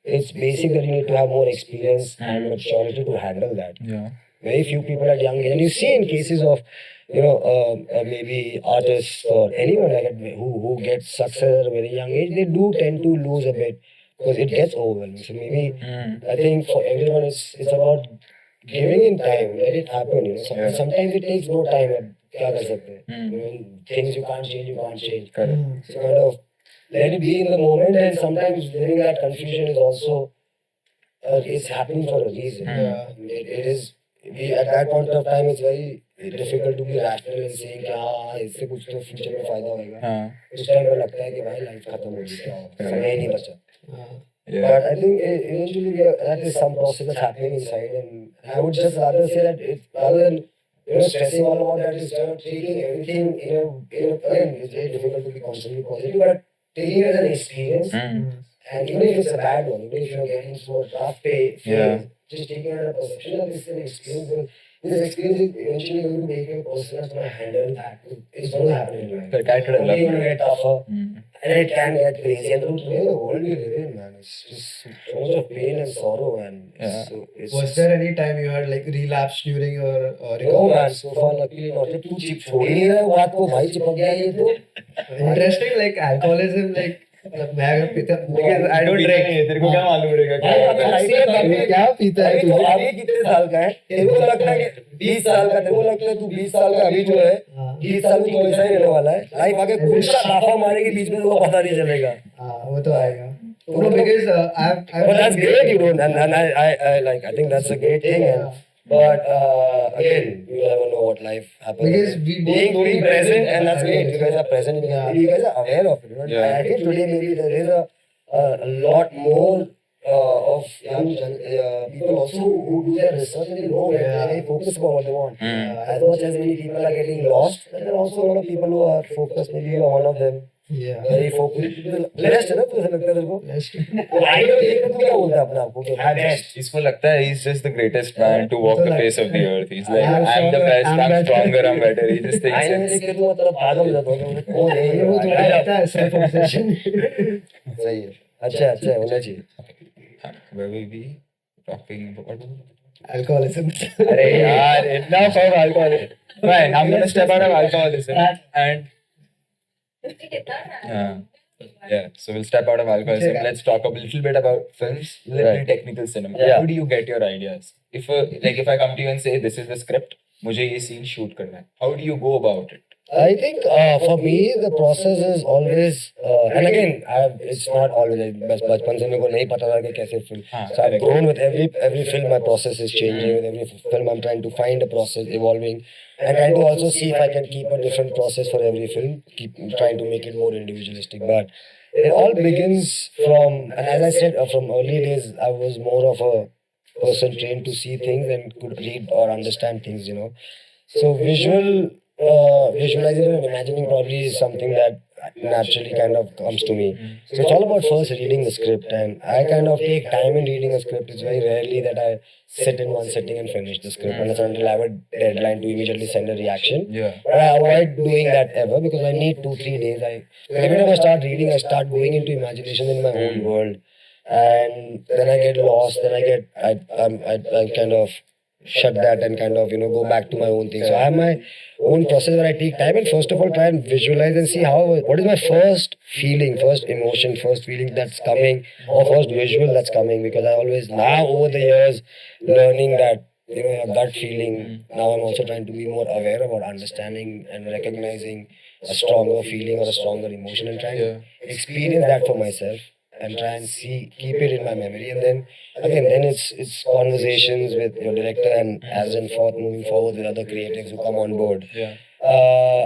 it's basic that you need to have more experience and maturity to handle that. Yeah. Very few people at young age, and you see in cases of, maybe artists or anyone like that who gets success at a very young age, they do tend to lose a bit. because it gets overwhelming. So maybe Mm. I think for everyone it's about giving in time, let it happen. Yeah. Sometimes it takes no time. क्या कर सकते हैं? Mm. Things you can't change. Correct. So kind of let it be in the moment, and sometimes living that confusion is also it's happening for a reason. It is. At that point of time, it's very difficult to be rational and saying कि हाँ इससे कुछ तो future में फायदा होएगा. हाँ. उस टाइम पे लगता है कि भाई लाइफ खत्म हो गई, क्या होगा? समय ही नहीं बचा. Yeah. But I think eventually that is some process that's happening inside, and I would just rather say that rather than stressing all about that, is taking everything again, it's very difficult to be constantly positive, but taking it as an experience, Mm. and even if it's a bad one, even if you're getting through a rough phase, Yeah. just taking it as a perception that this is an experience. Because this experience is eventually going to make you a person that's going to handle that. It's going to happen in life. Correct. I could have It's going loved to get tougher. Mm. And it can get crazy. And today, the world we live in, man, it's just so much of pain and sorrow. And Yeah. so it's Was there any time you had like relapsed during your no, recovery? man, so far luckily not. जब तू chip छोड़ ही नहीं रहा है, बात को भाई चिपक गया ये तो. Interesting, like alcoholism, like मैं अगर पीता because I don't drink. तेरे को क्या मालूम रहेगा भाई, अगर ऐसे अभी क्या पीता है अभी तू? तो अभी कितने साल का है? तेरे को लगता है कि 20 साल का, तेरे को लगता है तू 20 साल का अभी जो है, 20 साल में तो ऐसा ही रहने वाला है. लाइफ आगे कुछ लाफा मारेगी बीच में, तो पता नहीं चलेगा. हाँ वो तो आएगा. No, because But that's great, you don't, and I like. I think that's a great thing. But again, you never know what life happens. Because we both being present, and that's great. You guys are present. You guys are aware of it. Yeah. I think today maybe there is a lot more of young people also who do their research and they know where they're very focused about what they want. As much as many people are getting lost, there are also a lot of people who are focused. Maybe you are one of them. yeah. Very focused. Blessed है ना तुझे लगता है तेरे को? तो idea देख के तू क्या बोलता है अपने आप को कि I'm best? इसको लगता है he's just the greatest man to walk तो the face of the earth. He's like, I'm I'm the stronger, best, I'm I'm better." stronger, I'm better. He just thinks आईने में देख के तू मतलब पागल हो जाता है कि कौन है ये वो थोड़ा ये? लगता है self obsession. सही है. अच्छा है होना चाहिए. where will we talking about? Alcoholism. अरे यार, enough of alcoholism. Fine, I'm gonna step out of alcoholism and yeah. So we'll step out of alcoholism. Okay. Let's talk a little bit about films, little Right. technical cinema. Yeah. How do you get your ideas? If if I come to you and say this is the script, मुझे ये scene shoot करना है. How do you go about it? I think for me the process is always and again it's not always बस बचपन से मेरे को नहीं पता था कि कैसे film. हाँ, So I've correct. grown with every film. My process is changing with every film. I'm trying to find a process, evolving, and trying to also see if I can keep a different process for every film. Keep trying to make it more individualistic. But it all begins from, and as I said, from early days, I was more of a person trained to see things and could read or understand things. So visualizing and imagining probably is something that naturally kind of comes to me. So it's all about first reading the script, and I kind of take time in reading a script. It's very rarely that I sit in one sitting and finish the script until I have a deadline to immediately send a reaction. Yeah. But I avoid doing that ever because I need 2-3 days. Every time I start reading, I start going into imagination in my own world, and then I get lost. Then I kind of shut that and kind of go back to my own thing. So I have my own process where I take time and first of all try and visualize and see what is my first feeling, first emotion, first feeling that's coming, or first visual that's coming, because I always now over the years learning that your gut feeling, now I'm also trying to be more aware about understanding and recognizing a stronger feeling or a stronger emotion and trying to experience that for myself and try and keep it in my memory. And then again, it's conversations with your director and as and forth moving forward with other creatives who come on board. Yeah.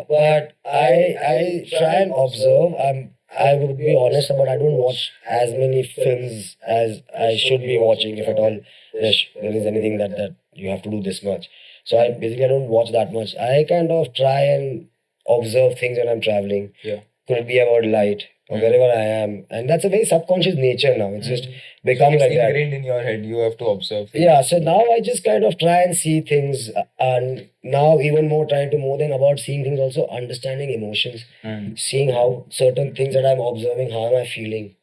But I try and observe. I would be honest about I don't watch as many films as I should be watching, if at all there is anything that you have to do this much. So I don't watch that much. I kind of try and observe things when I'm traveling. Yeah. Could be about light or wherever I am, and that's a very subconscious nature now. It's just become It's like that. ingrained in your head. You have to observe. things. Yeah, so now I just kind of try and see things, and now even more trying to more than about seeing things, also understanding emotions, seeing how certain things that I'm observing, how am I feeling,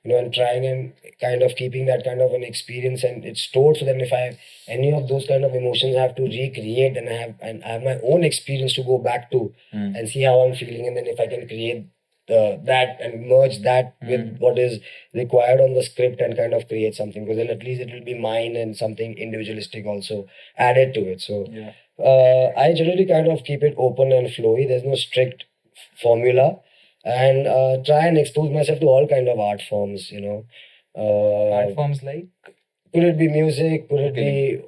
and trying and kind of keeping that kind of an experience, and it's stored so that if I have any of those kind of emotions, I have to recreate, and I have my own experience to go back to and see how I'm feeling, and then if I can create that and merge that with what is required on the script and kind of create something, because then at least it will be mine and something individualistic also added to it. So Yeah. I generally kind of keep it open and flowy. There's no strict formula, and try and expose myself to all kind of art forms. Art forms like Could it be music? Could it be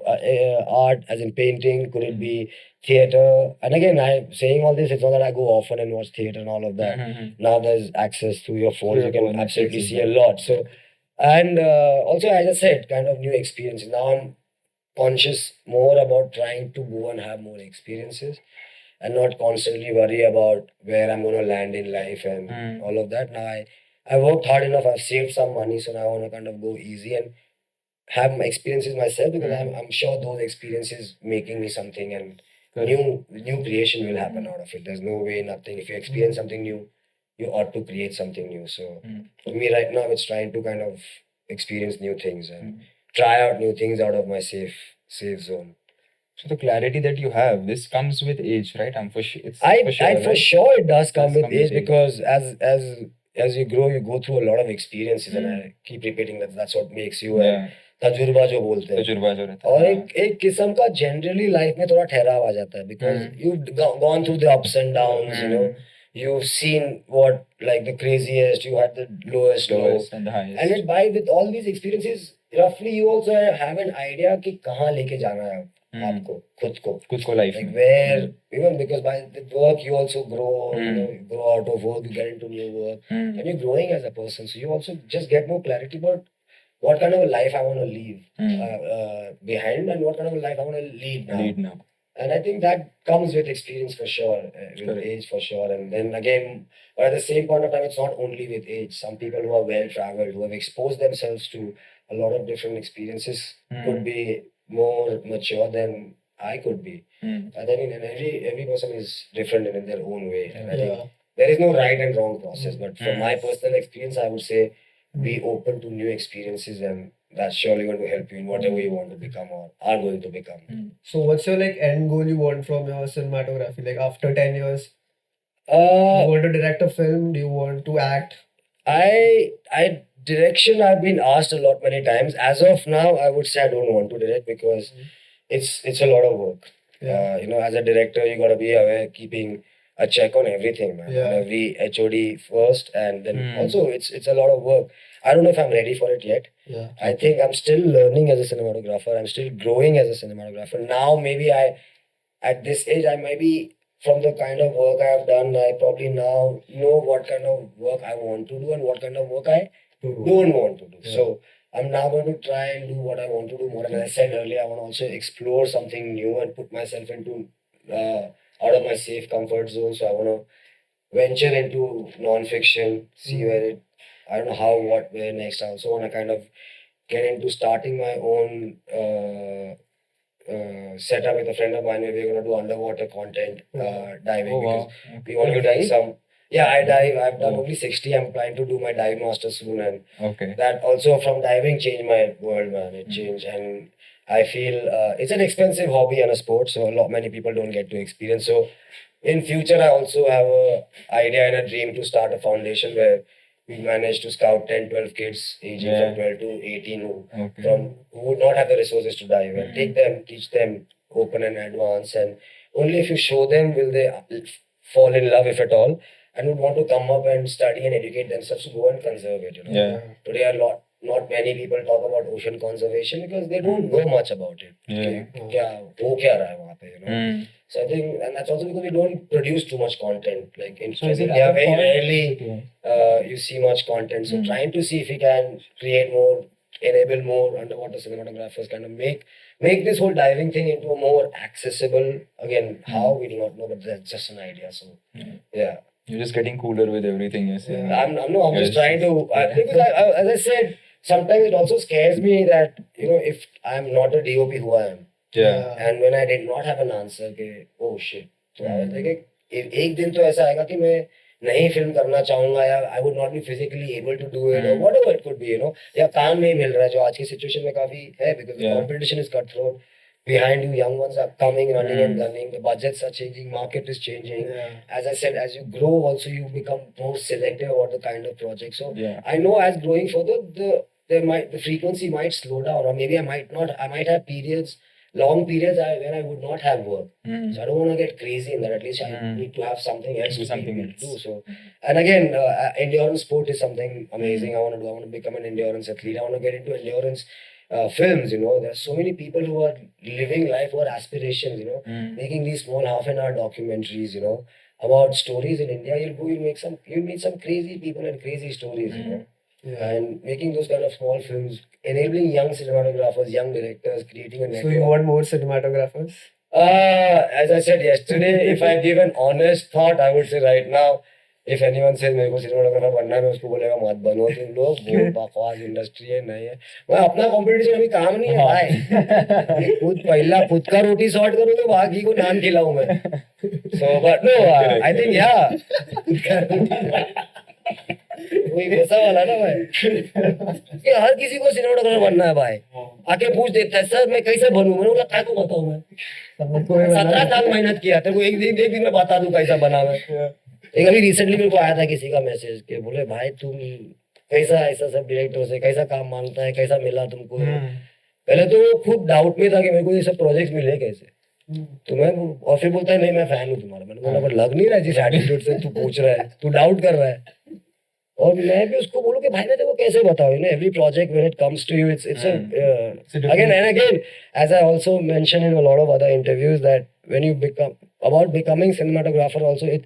art, as in painting? Could it be theater? And again, I'm saying all this. It's not that I go often and watch theater and all of that. Now there's access through your phone. Through You your can phone, absolutely Netflix see is a lot. So, and also, as I said, kind of new experiences. Now I'm conscious more about trying to go and have more experiences, and not constantly worry about where I'm going to land in life and all of that. Now I worked hard enough. I've saved some money, so now I want to kind of go easy and have my experiences myself, because I'm sure those experiences making me something, and new creation will happen out of it. There's no way nothing. If you experience something new, you ought to create something new. So for me right now, it's trying to kind of experience new things and try out new things out of my safe zone. So the clarity that you have, this comes with age, right? I'm for sure. It's I for sure, for right? sure it does come Does with come with age, age. because as you grow, you go through a lot of experiences, and I keep repeating that that's what makes you a Yeah. तजुर्बा जो बोलते हैं. तजुर्बा जो रहता और है. एक किस्म का जनरली लाइफ में थोड़ा ठहराव आ जाता है, because you've gone through the ups and downs, you've seen what, like, the craziest, you had the lowest low, Lowest and the highest. and by with all these experiences, roughly you also have an idea कि कहाँ लेके जाना है आपको खुद को. खुद को life Like में. where, even because by the work you also grow, you grow out of work, you get into new work, and you're growing as a person. So you also just get more clarity about what kind of a life I want to leave behind, and what kind of a life I want to lead now. Lead now. And I think that comes with experience for sure, with Correct. age for sure. And then again, but at the same point of time, it's not only with age. Some people who are well traveled, who have exposed themselves to a lot of different experiences, could be more mature than I could be. I think, and every person is different in their own way. And I think there is no right and wrong process. But from my personal experience, I would say be open to new experiences, and that's surely going to help you in whatever you want to become or are going to become. So what's your like end goal you want from your cinematography? Like after 10 years, do Uh, you want to direct a film? Do you want to act? I direction I've been asked a lot many times. As of now, I would say I don't want to direct, because it's a lot of work. As a director, you gotta be aware, keeping a check on everything, man. Yeah. On every HOD first, and then also it's a lot of work. I don't know if I'm ready for it yet. Yeah. I think I'm still learning as a cinematographer. I'm still growing as a cinematographer. Now maybe at this age I might be, from the kind of work I have done, I probably now know what kind of work I want to do and what kind of work I don't want to do. So I'm now going to try and do what I want to do more. And as I said earlier, I want to also explore something new and put myself into out of my safe comfort zone. So I want to venture into non-fiction, see where it. I don't know how, what, where next. I also want to kind of get into starting my own setup with a friend of mine, where we're going to do underwater content, diving. Oh, wow. Because we want You to do dive? some. Yeah, I dive. I've done Oh. only 60. I'm planning to do my dive master soon, and Okay. that also from diving changed my world, man. It changed, and I feel it's an expensive hobby and a sport, so many people don't get to experience. So in future, I also have a idea and a dream to start a foundation where we manage to scout 10, 12 kids aging Yeah. from 12 to 18 Okay. who would not have the resources to dive, and take them, teach them open and advanced, and only if you show them will they fall in love, if at all, and would want to come up and study and educate themselves to go and conserve it. Yeah. Today, not many people talk about ocean conservation because they don't know much about it. Yeah. क्या रहा है वहाँ पे, So I think, and that's also because we don't produce too much content. Like in So is it India, at a very point- rarely you see much content. So trying to see if we can create more, enable more underwater cinematographers, kind of make this whole diving thing into a more accessible. Again, how we do not know, but that's just an idea. So yeah. You're just getting cooler with everything you're saying. I'm just Yes. trying to, because as I said, sometimes it also scares me that, if I'm not a DOP, who I am. Yeah. And when I did not have an answer, कि oh shit, तो I was like, एक दिन तो ऐसा आएगा कि मैं नहीं फिल्म करना चाहूंगा, या I would not be physically able to do it, or whatever it could be, या काम नहीं मिल रहा है, जो आज की सिचुएशन में काफी है, because the Yeah. competition is cutthroat. behind you, young ones are coming, running and gunning. The budgets are changing, market is changing. Yeah. As I said, as you grow, also you become more selective about the kind of project. So Yeah. I know as growing further, the frequency might slow down, or maybe I might not. I might have periods, long periods when I would not have work. So I don't want to get crazy in that. At least I need to have something else Do to something be able to else. do. So, and again, endurance sport is something amazing. I want to do. I want to become an endurance athlete. I want to get into endurance films. There are so many people who are living life or aspirations. Making these small half an hour documentaries. About stories in India. You'll meet some crazy people and crazy stories. And making those kind of small films, enabling young cinematographers, young directors, creating a So network. you want more cinematographers? As I said yesterday, if I give an honest thought, I would say right now, if anyone says मेरे को cinematographer बनना है, मैं उसको बोलेगा मत बनो तुम लोग, बहुत बकवास इंडस्ट्री है, नहीं है. मैं अपना कंपटीशन अभी काम नहीं है भाई. खुद का रोटी सॉर्ट करूँ तो बाकी को नान खिलाऊं मैं. So, but no, I think वही वैसा वाला ना भाई कि हर किसी को सिनेमाटोग्राफर बनना है भाई. आके पूछ देता है सर मैं कैसे बनूं. मैंने बोला क्या को बताऊं मैं. सबको ही बनना 17 साल मेहनत किया तेरे को एक दिन में बता दूं कैसा बना मैं. एक अभी रिसेंटली मेरे को आया था किसी का मैसेज के बोले भाई तुम कैसा ऐसा सब डायरेक्टर से कैसा काम मांगता है, कैसा मिला तुमको. पहले तो वो खुद डाउट में था कि मेरे को ये सब प्रोजेक्ट्स मिले कैसे. तो मैं और फिर बोलता है नहीं मैं फैन हूँ तुम्हारा. मैंने बोला पर लग नहीं रहा है जिस एटीट्यूड से तू पूछ रहा है, तू डाउट कर रहा है. और मैं भी उसको बोलूं कि भाई मैं तेरे को कैसे बताऊं. Every project when it comes to you it's a again and again, as I also mentioned in a lot of other interviews, that when you becoming cinematographer also, it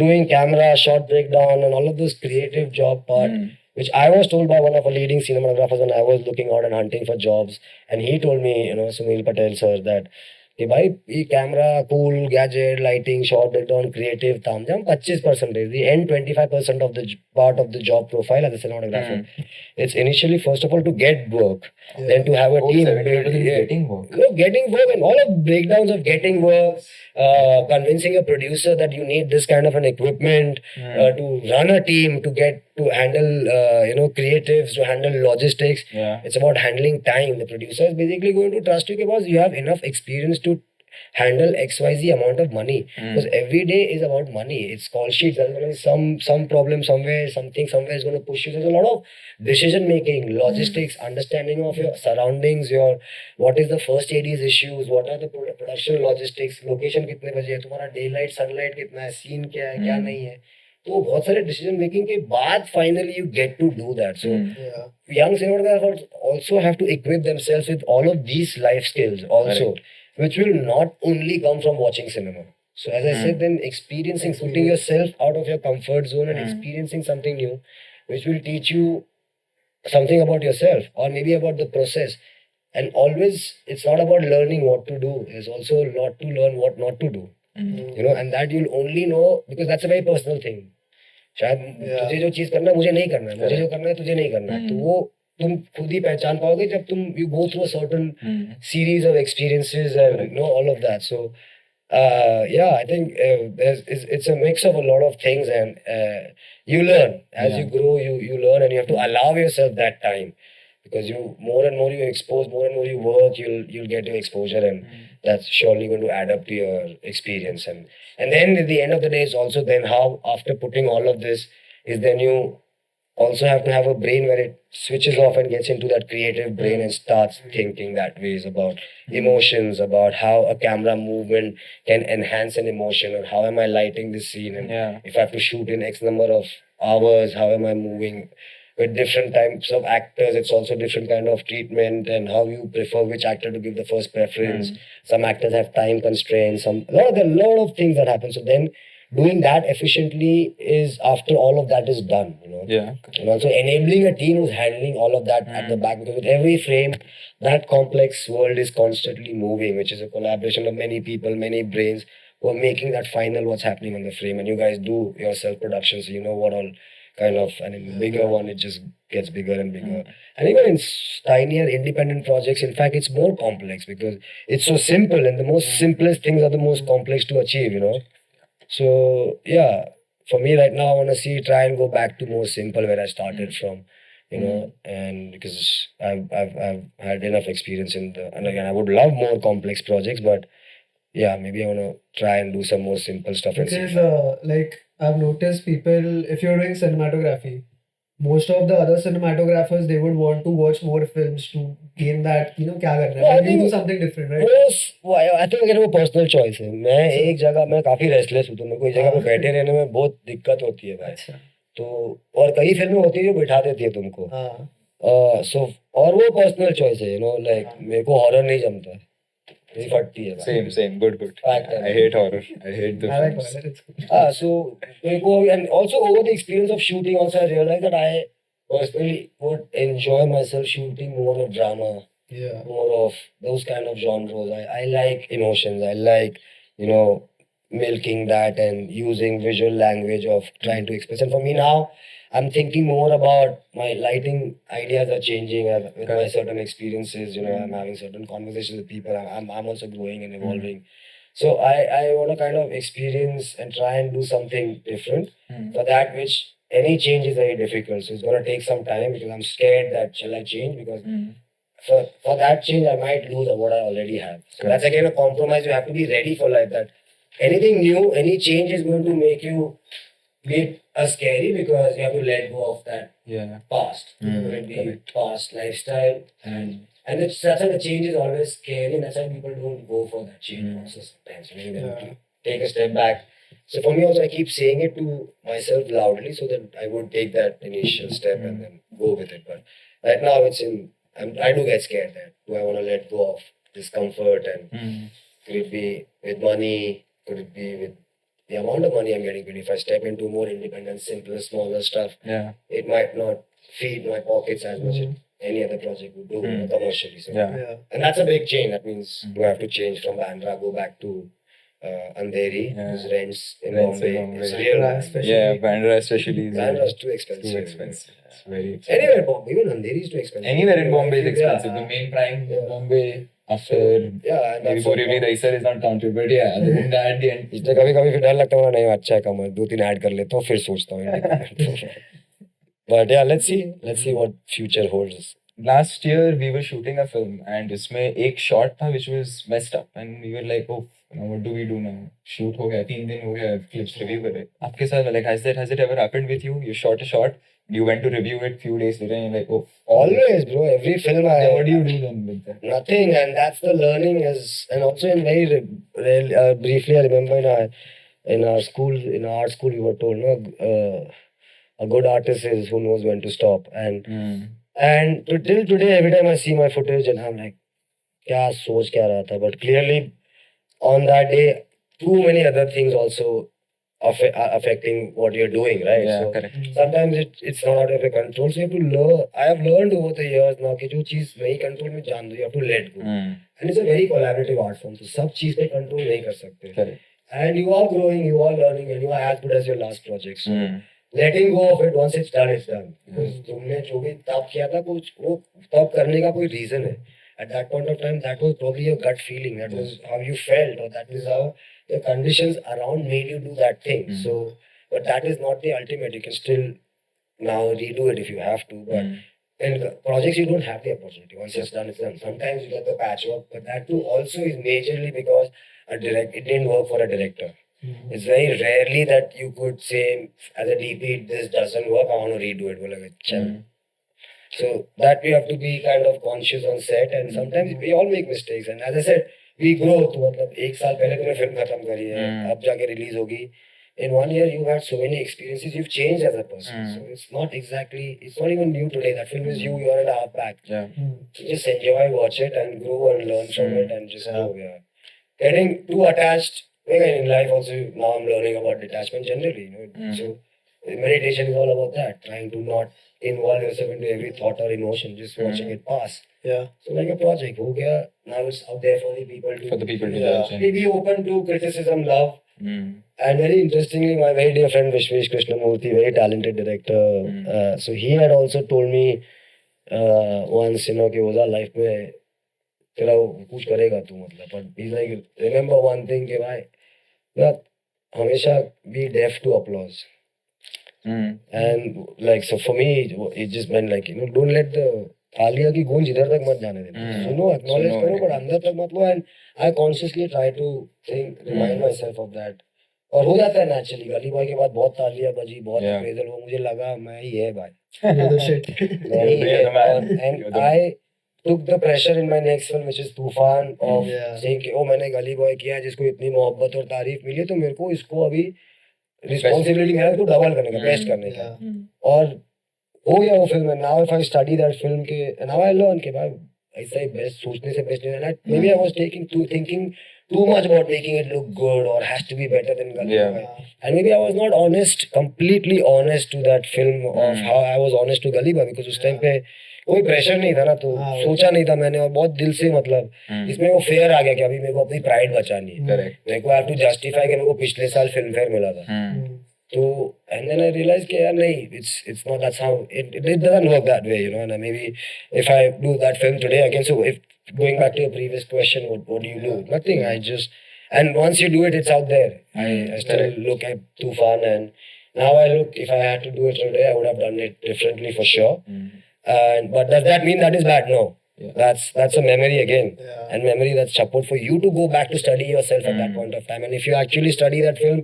doing camera shot breakdown and all of this creative job part, which I was told by one of our leading cinematographers when I was looking out and hunting for jobs, and he told me, Sunil Patel sir, that कि भाई ये camera cool gadget lighting shot breakdown creative तामझाम 25% the end 25% of the part of the job profile as a cinematographer. It's initially first of all to get work, then to have a team 70% is getting work. getting work and all of breakdowns of getting work, convincing a producer that you need this kind of an equipment to run a team, to handle creatives, to handle logistics. Yeah. It's about handling time. The producer is basically going to trust you because you have enough experience to handle XYZ amount of money. Because every day is about money. It's call sheets. There's going to be some problem somewhere, something somewhere is going to push you. There's a lot of decision making, logistics, understanding of your surroundings, what is the first AD's issues, what are the production logistics, location कितने बजे है, तुम्हारा daylight, sunlight कितना है, scene क्या है, क्या नहीं है. तो बहुत सारे decision making के बाद finally you get to do that. So Yeah. young cinematographers also have to equip themselves with all of these life skills also, which will not only come from watching cinema. So as I said, then putting yourself out of your comfort zone and experiencing something new, which will teach you something about yourself or maybe about the process. And always, it's not about learning what to do. There's also a lot to learn what not to do. And that you'll only know because that's a very personal thing. शायद तुझे जो चीज करना है मुझे नहीं करना है, मुझे जो करना है तुझे नहीं करना है, तो वो तुम खुद ही पहचान पाओगे जब तुम you go through a certain series of experiences and all of that. So I think it's a mix of a lot of things, and you learn as you grow. You learn, and you have to allow yourself that time, because more and more you expose, more and more you work, you'll get your exposure, and that's surely going to add up to your experience. And then at the end of the day, it's also then how after putting all of this is then you also have to have a brain where it switches off and gets into that creative brain and starts thinking that ways about emotions, about how a camera movement can enhance an emotion, or how am I lighting this scene, and if I have to shoot in X number of hours, how am I moving with different types of actors. It's also different kind of treatment and how you prefer which actor to give the first preference. Some actors have time constraints. There are a lot of things that happen. So then doing that efficiently is after all of that is done, Yeah. And also enabling a team who's handling all of that at the back, because with every frame, that complex world is constantly moving, which is a collaboration of many people, many brains who are making that final what's happening on the frame. And you guys do your self-production, so you know what all kind of, and in the bigger one, it just gets bigger and bigger. And even in tinier independent projects, in fact, it's more complex because it's so simple, and the most simplest things are the most complex to achieve, So, for me right now, I want to try and go back to more simple where I started from. you know, and because I've had enough experience in the, and again, I would love more complex projects, but yeah, maybe I want to try and do some more simple stuff and see. Because like I've noticed people, if you're doing cinematography, most of the other cinematographers they would want to watch more films to gain that, क्या करना है. No, I But you do think something different, right? I think अगर वो personal choice है, मैं एक जगह मैं काफी रेस्टलेस हूँ, तो मेरे को एक जगह पे हाँ. बैठे रहने में बहुत दिक्कत होती है भाई. अच्छा. तो और कई फिल्में होती है जो बिठा देती है तुमको. हाँ. सो और वो पर्सनल चॉइस है, लाइक मेरे को हॉरर नहीं जमता, मेरी फटती है भाई. Same. Good. Fact है. I hate horror. I hate the I like films. horror. It's cool. So मेरे को, and also over the experience of shooting also I realized that I personally would enjoy myself shooting more of drama, Yeah. more of those kind of genres. I like emotions. I like, milking that and using visual language of trying to express. And for me now, I'm thinking more about my lighting ideas are changing with my certain experiences. I'm having certain conversations with people. I'm also growing and evolving. So I want to kind of experience and try and do something different. For that, which any change is very difficult. So it's going to take some time because I'm scared that shall I change, because for that change I might lose what I already have. So that's again a compromise you have to be ready for, like that. Anything new, any change is going to make you bit scary because you have to let go of that Yeah. past. Whether it be past lifestyle, and that's why the change is always scary, and that's why people don't go for that change process sometimes. They have to take a step back. So for me also, I keep saying it to myself loudly so that I would take that initial step and then go with it. But right now I do get scared that do I want to let go of discomfort, and could it be with money? Could it be with the amount of money I'm getting? But if I step into more independent, simpler, smaller stuff, Yeah. it might not feed my pockets as much as any other project would do commercially. So. Yeah. Yeah. And that's a big change. That means do I have to change from Bandra, go back to Andheri, because rents in Rents in Bombay Bombay. is real. Bandra especially. Yeah, Bandra especially is Bandra is too expensive. too expensive. It's very expensive. Anywhere in Bombay, even Andheri is too expensive. Anywhere in Bombay is expensive. Yeah. The main prime Yeah. Bombay after Yeah, and maybe that's Borivali, Dahisar is not counted, but yeah, other than that, at the end. इसलिए कभी कभी फिर डर लगता है नहीं अच्छा है कम 2-3 ऐड कर लेता हूँ फिर सोचता हूँ independent. But yeah, let's see what future holds. Last year we were shooting a film and इसमें एक shot था which was messed up and we were like, oh, what do we do now? Shoot हो गया 3 दिन हो गया clips review कर रहे. आपके साथ like has it ever happened with you? You shot a shot, you went to review it few days later and you're like, oh. Always, bro. Every film Then what do you do then with that? Nothing, and that's the learning is, and also in very briefly, I remember in our school, in our art school, we were told, no, a good artist is who knows when to stop, and till today, every time I see my footage, and I'm like, क्या सोच क्या रहा था? But clearly, on that day, too many other things also are affecting what you're doing, right? Yeah, So correct. sometimes it's not out of your control. So you have to learn. I have learned over the years now कि जो चीज नहीं control में जान दो, you have to let go. And it's a very collaborative art form. So सब चीज पे control नहीं कर सकते. Correct. And you are growing, you are learning, and you are as good as your last project. So letting go of it, once it's done, it's done. Because तुमने जो भी तब किया था कुछ वो तब करने का कोई reason है. At that point of time, that was probably your gut feeling. That was how you felt, or that is how the conditions around made you do that thing. So, but that is not the ultimate. You can still now redo it if you have to. But in projects, you don't have the opportunity. Once it's done, it's done. Sometimes you get the patchwork, but that too also is majorly because it didn't work for a director. It's very rarely that you could say as a DP, this doesn't work, I want to redo it. Well, like, so that we have to be kind of conscious on set, and sometimes we all make mistakes. And as I said, we grow. तो मतलब एक साल पहले तुमने film खत्म करी है, अब जाके रिलीज होगी. In 1 year, you had so many experiences. You've changed as a person. So it's not even new today. That film is you. You are in a half back. Yeah. So just enjoy, watch it, and grow and learn from it, and just go. Yeah. Getting too attached. Again, in life also, now I'm learning about detachment generally. So meditation is all about that. Trying to not involve yourself into every thought or emotion, just watching it pass. Yeah. So like a project, ho gaya, now it's out there for the people to judge. be open to criticism, love. And very interestingly, my very dear friend Vishwesh Krishnamurthy, very talented director, so he had also told me once, कि ओजा life में तेरा कुछ करेगा तू मतलब, but he's like, remember one thing कि भाई, हमेशा be deaf to applause. And like, so for me, it just meant like, don't let the तालिया की गूंज इधर तक मत जाने देना. सुनो, acknowledge सुनो, करो, but अंदर तक मत लो. And I consciously try to remind myself of that. और हो जाता है naturally. गली बॉय के बाद बहुत तालियां बजी, बहुत Yeah. appraisal हुआ, मुझे लगा मैं ही है भाई. You're the shit. मैं ही You're है. the man. और- You're And the I took the pressure in my next film, which is Tufan, of Yeah. saying कि मैंने गली बॉय किया है, जिसको इतनी मोहब्बत और तारीफ मिली है, तो मेरे को इसको अभी रिस्पॉन्सिबिलिटी मेरा इसको डबल करने का, बेस्ट करने का. Yeah. और हो गया वो film. Now if I study that film के, नाउ आई लर्न कि भाई ऐसा ही बेस्ट, सोचने से बेस्ट नहीं रहना. Maybe I was thinking too much about making it look good or has to be better than Gully Yeah. Boy. And maybe I was not honest, completely honest to that film of how I was honest to Gully Boy, because उस time पे कोई pressure नहीं था ना, तो सोचा नहीं था मैंने, और बहुत दिल से मतलब इसमें वो फेयर आ गया कि अभी मेरे को अपनी प्राइड बचानी है. Correct. मेरे को हैव टू जस्टिफाई कि मेरे को पिछले साल फिल्म फेयर मिला था. तो and then I realized कि यार नहीं, it's not, that's how it doesn't work that way, and maybe if I do that film today again, so if going back to your previous question, what do you do? Nothing. I just, and once you do it, it's out there. I still look at Tufan, and now I look, if I had to do it today, I would have done it differently for sure. And but does that mean that is bad? No. Yeah. That's a memory again, Yeah. and memory that's support for you to go back to study yourself at that point of time. And if you actually study that film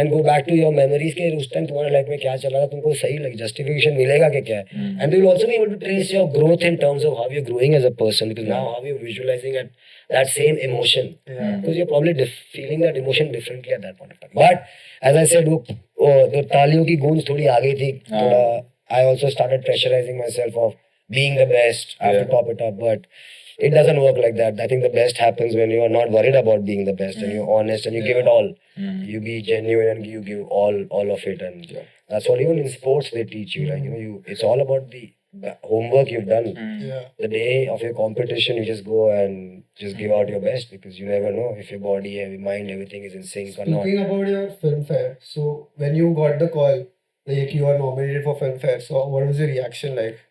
and go back to your memories के उस time तुम्हारे life में क्या चल रहा था, तुमको सही लगे, justification मिलेगा कि क्या है. And you will also be able to trace your growth in terms of how you're growing as a person, because now how you're visualizing at that same emotion, because you're probably feeling that emotion differently at that point of time. But as I said, वो तालियों की गूंज थोड़ी आ गई थी, थोड़ा. I also started pressurizing myself of being the best. I have to top it up, but it doesn't work like that. I think the best happens when you are not worried about being the best, and you're honest and you give it all. You be genuine and you give all of it, and that's what even in sports they teach you. Like it's all about the homework you've done. Yeah. The day of your competition, you just go and just give out your best, because you never know if your body, your mind, everything is in sync or not. Speaking about your film fair, so when you got the call, like you are nominated for film fair, so what was your reaction like?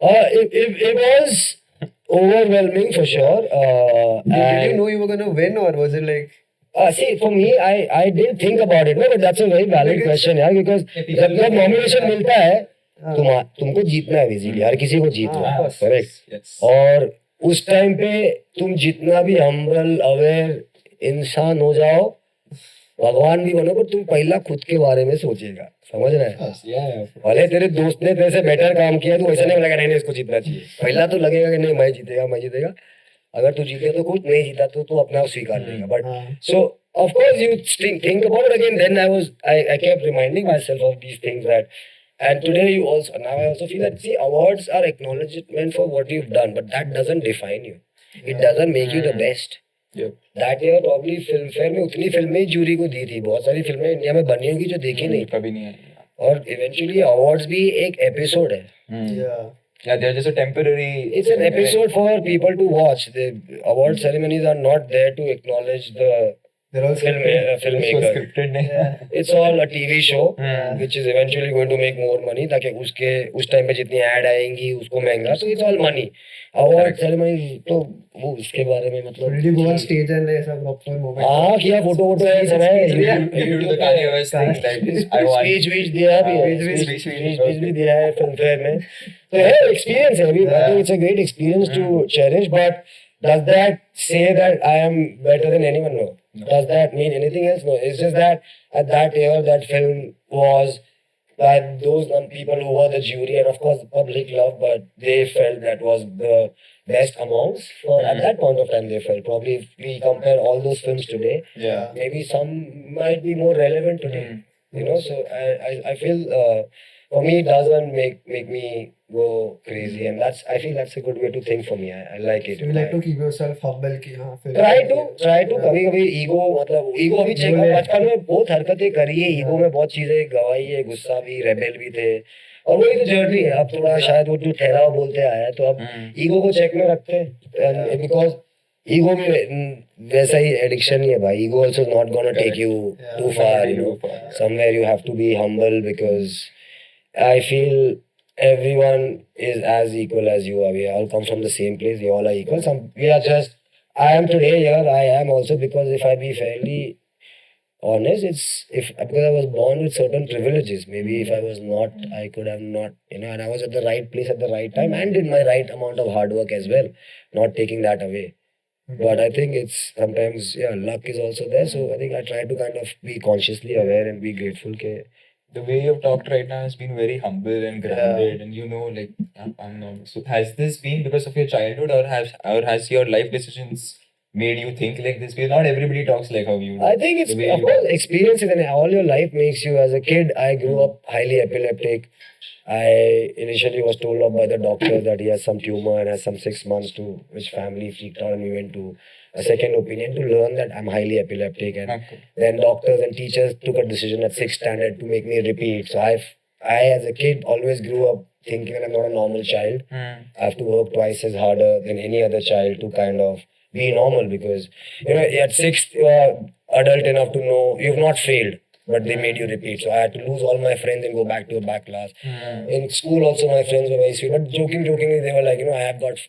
It was overwhelming for sure. Did And- you know you were gonna win, or was it like? See, for me, I did think about it. No, but that's a very valid question, यार, because जब nomination मिलता है, तुमको जीतना है basically, हर किसी को जीतना है, करेक्ट. Yes. और उस टाइम पे तुम जितना भी हम्बल अवेयर इंसान हो जाओ, भगवान भी बनो, पर तुम पहला खुद के बारे में सोचेगा. समझ रहे हैं? Yeah. भले तेरे दोस्त ने तेरे से बेटर काम किया, तो ऐसा नहीं लगेगा नहीं इसको जीतना चाहिए. पहला तो लगेगा कि नहीं, मैं जीतेगा. अगर तू जीते तो कुछ, नहीं जीता तो तू अपने आप स्वीकार लेगा. But so of course you think about it again. Then I kept reminding myself of these things, that, and today now I also feel that, see, awards are acknowledgement for what you've done, but that doesn't define you. It doesn't make you the best. Yep. That year probably film fair में उतनी फिल्में jury को दी थी, बहुत सारी फिल्में India में बनी होंगी जो देखी नहीं. कभी नहीं है. और eventually awards भी एक एपिसोड है. Yeah. Yeah, they're just a temporary. It's an episode for people to watch. The award ceremonies are not there to acknowledge the They're all scripted. So filmmaker. scripted नहीं. It's all a TV show, which is eventually going to make more money, ताकि उसके उस time पे जितनी ad आएंगी उसको महंगा. So it's all money. Award ceremony तो वो उसके बारे में So did you go on मतलब. stage and like some proper moment? हाँ किया, फोटो है सब है. You do the Kanye West thing, like I won. Speech दिया भी है. स्पीच भी दिया है फिल्म फेयर में. तो है एक्सपीरियंस है अभी. I think it's a great experience to cherish, but does that say that I am better than anyone? No. Does that mean anything else? No. It's just that at that year that film was by those people who were the jury, and of course the public loved, but they felt that was the best amongst. Or at that point of time they felt. Probably if we compare all those films today, Yeah. maybe some might be more relevant today. So I feel for me it doesn't make me go crazy, and I feel that's a good way to think for me. I like it. So you like to keep yourself humble कि हाँ फिर. try to कभी ego, मतलब ego अभी check. बचपन में बहुत हरकतें करी है, ईगो में बहुत चीजें गवाई है, गुस्सा भी, रेबेल भी थे, और वही तो जर्नी है. अब थोड़ा शायद वो जो ठहराव बोलते आया है, तो अब ईगो को चेक में रखते हैं, बिकॉज ईगो में वैसा ही एडिक्शन ही है भाई. Ego also not gonna take you too far. Somewhere you have to be humble, because I feel everyone is as equal as you are. We all come from the same place. We all are equal. We are just. I am today here. I am also, because if I be fairly honest, it's if because I was born with certain privileges. Maybe if I was not, I could have not, and I was at the right place at the right time and did my right amount of hard work as well, not taking that away. But I think it's sometimes, luck is also there. So I think I try to kind of be consciously aware and be grateful. The way you've talked right now has been very humble and grounded, and like I'm not. So has this been because of your childhood, or has your life decisions made you think like this? Because not everybody talks like how you do. I think it's, The way of you course, are. experiences and all your life makes you. As a kid, I grew up highly epileptic. I initially was told off by the doctor that he has some tumor and has some 6 months to, which family freaked out and we went to a second opinion to learn that I'm highly epileptic. And Okay. then doctors and teachers took a decision at sixth standard to make me repeat. So I as a kid always grew up thinking that I'm not a normal child. I have to work twice as harder than any other child to kind of be normal, because at sixth you are adult enough to know you've not failed, but they made you repeat. So I had to lose all my friends and go back to a back class. In school also my friends were very sweet, but jokingly they were like,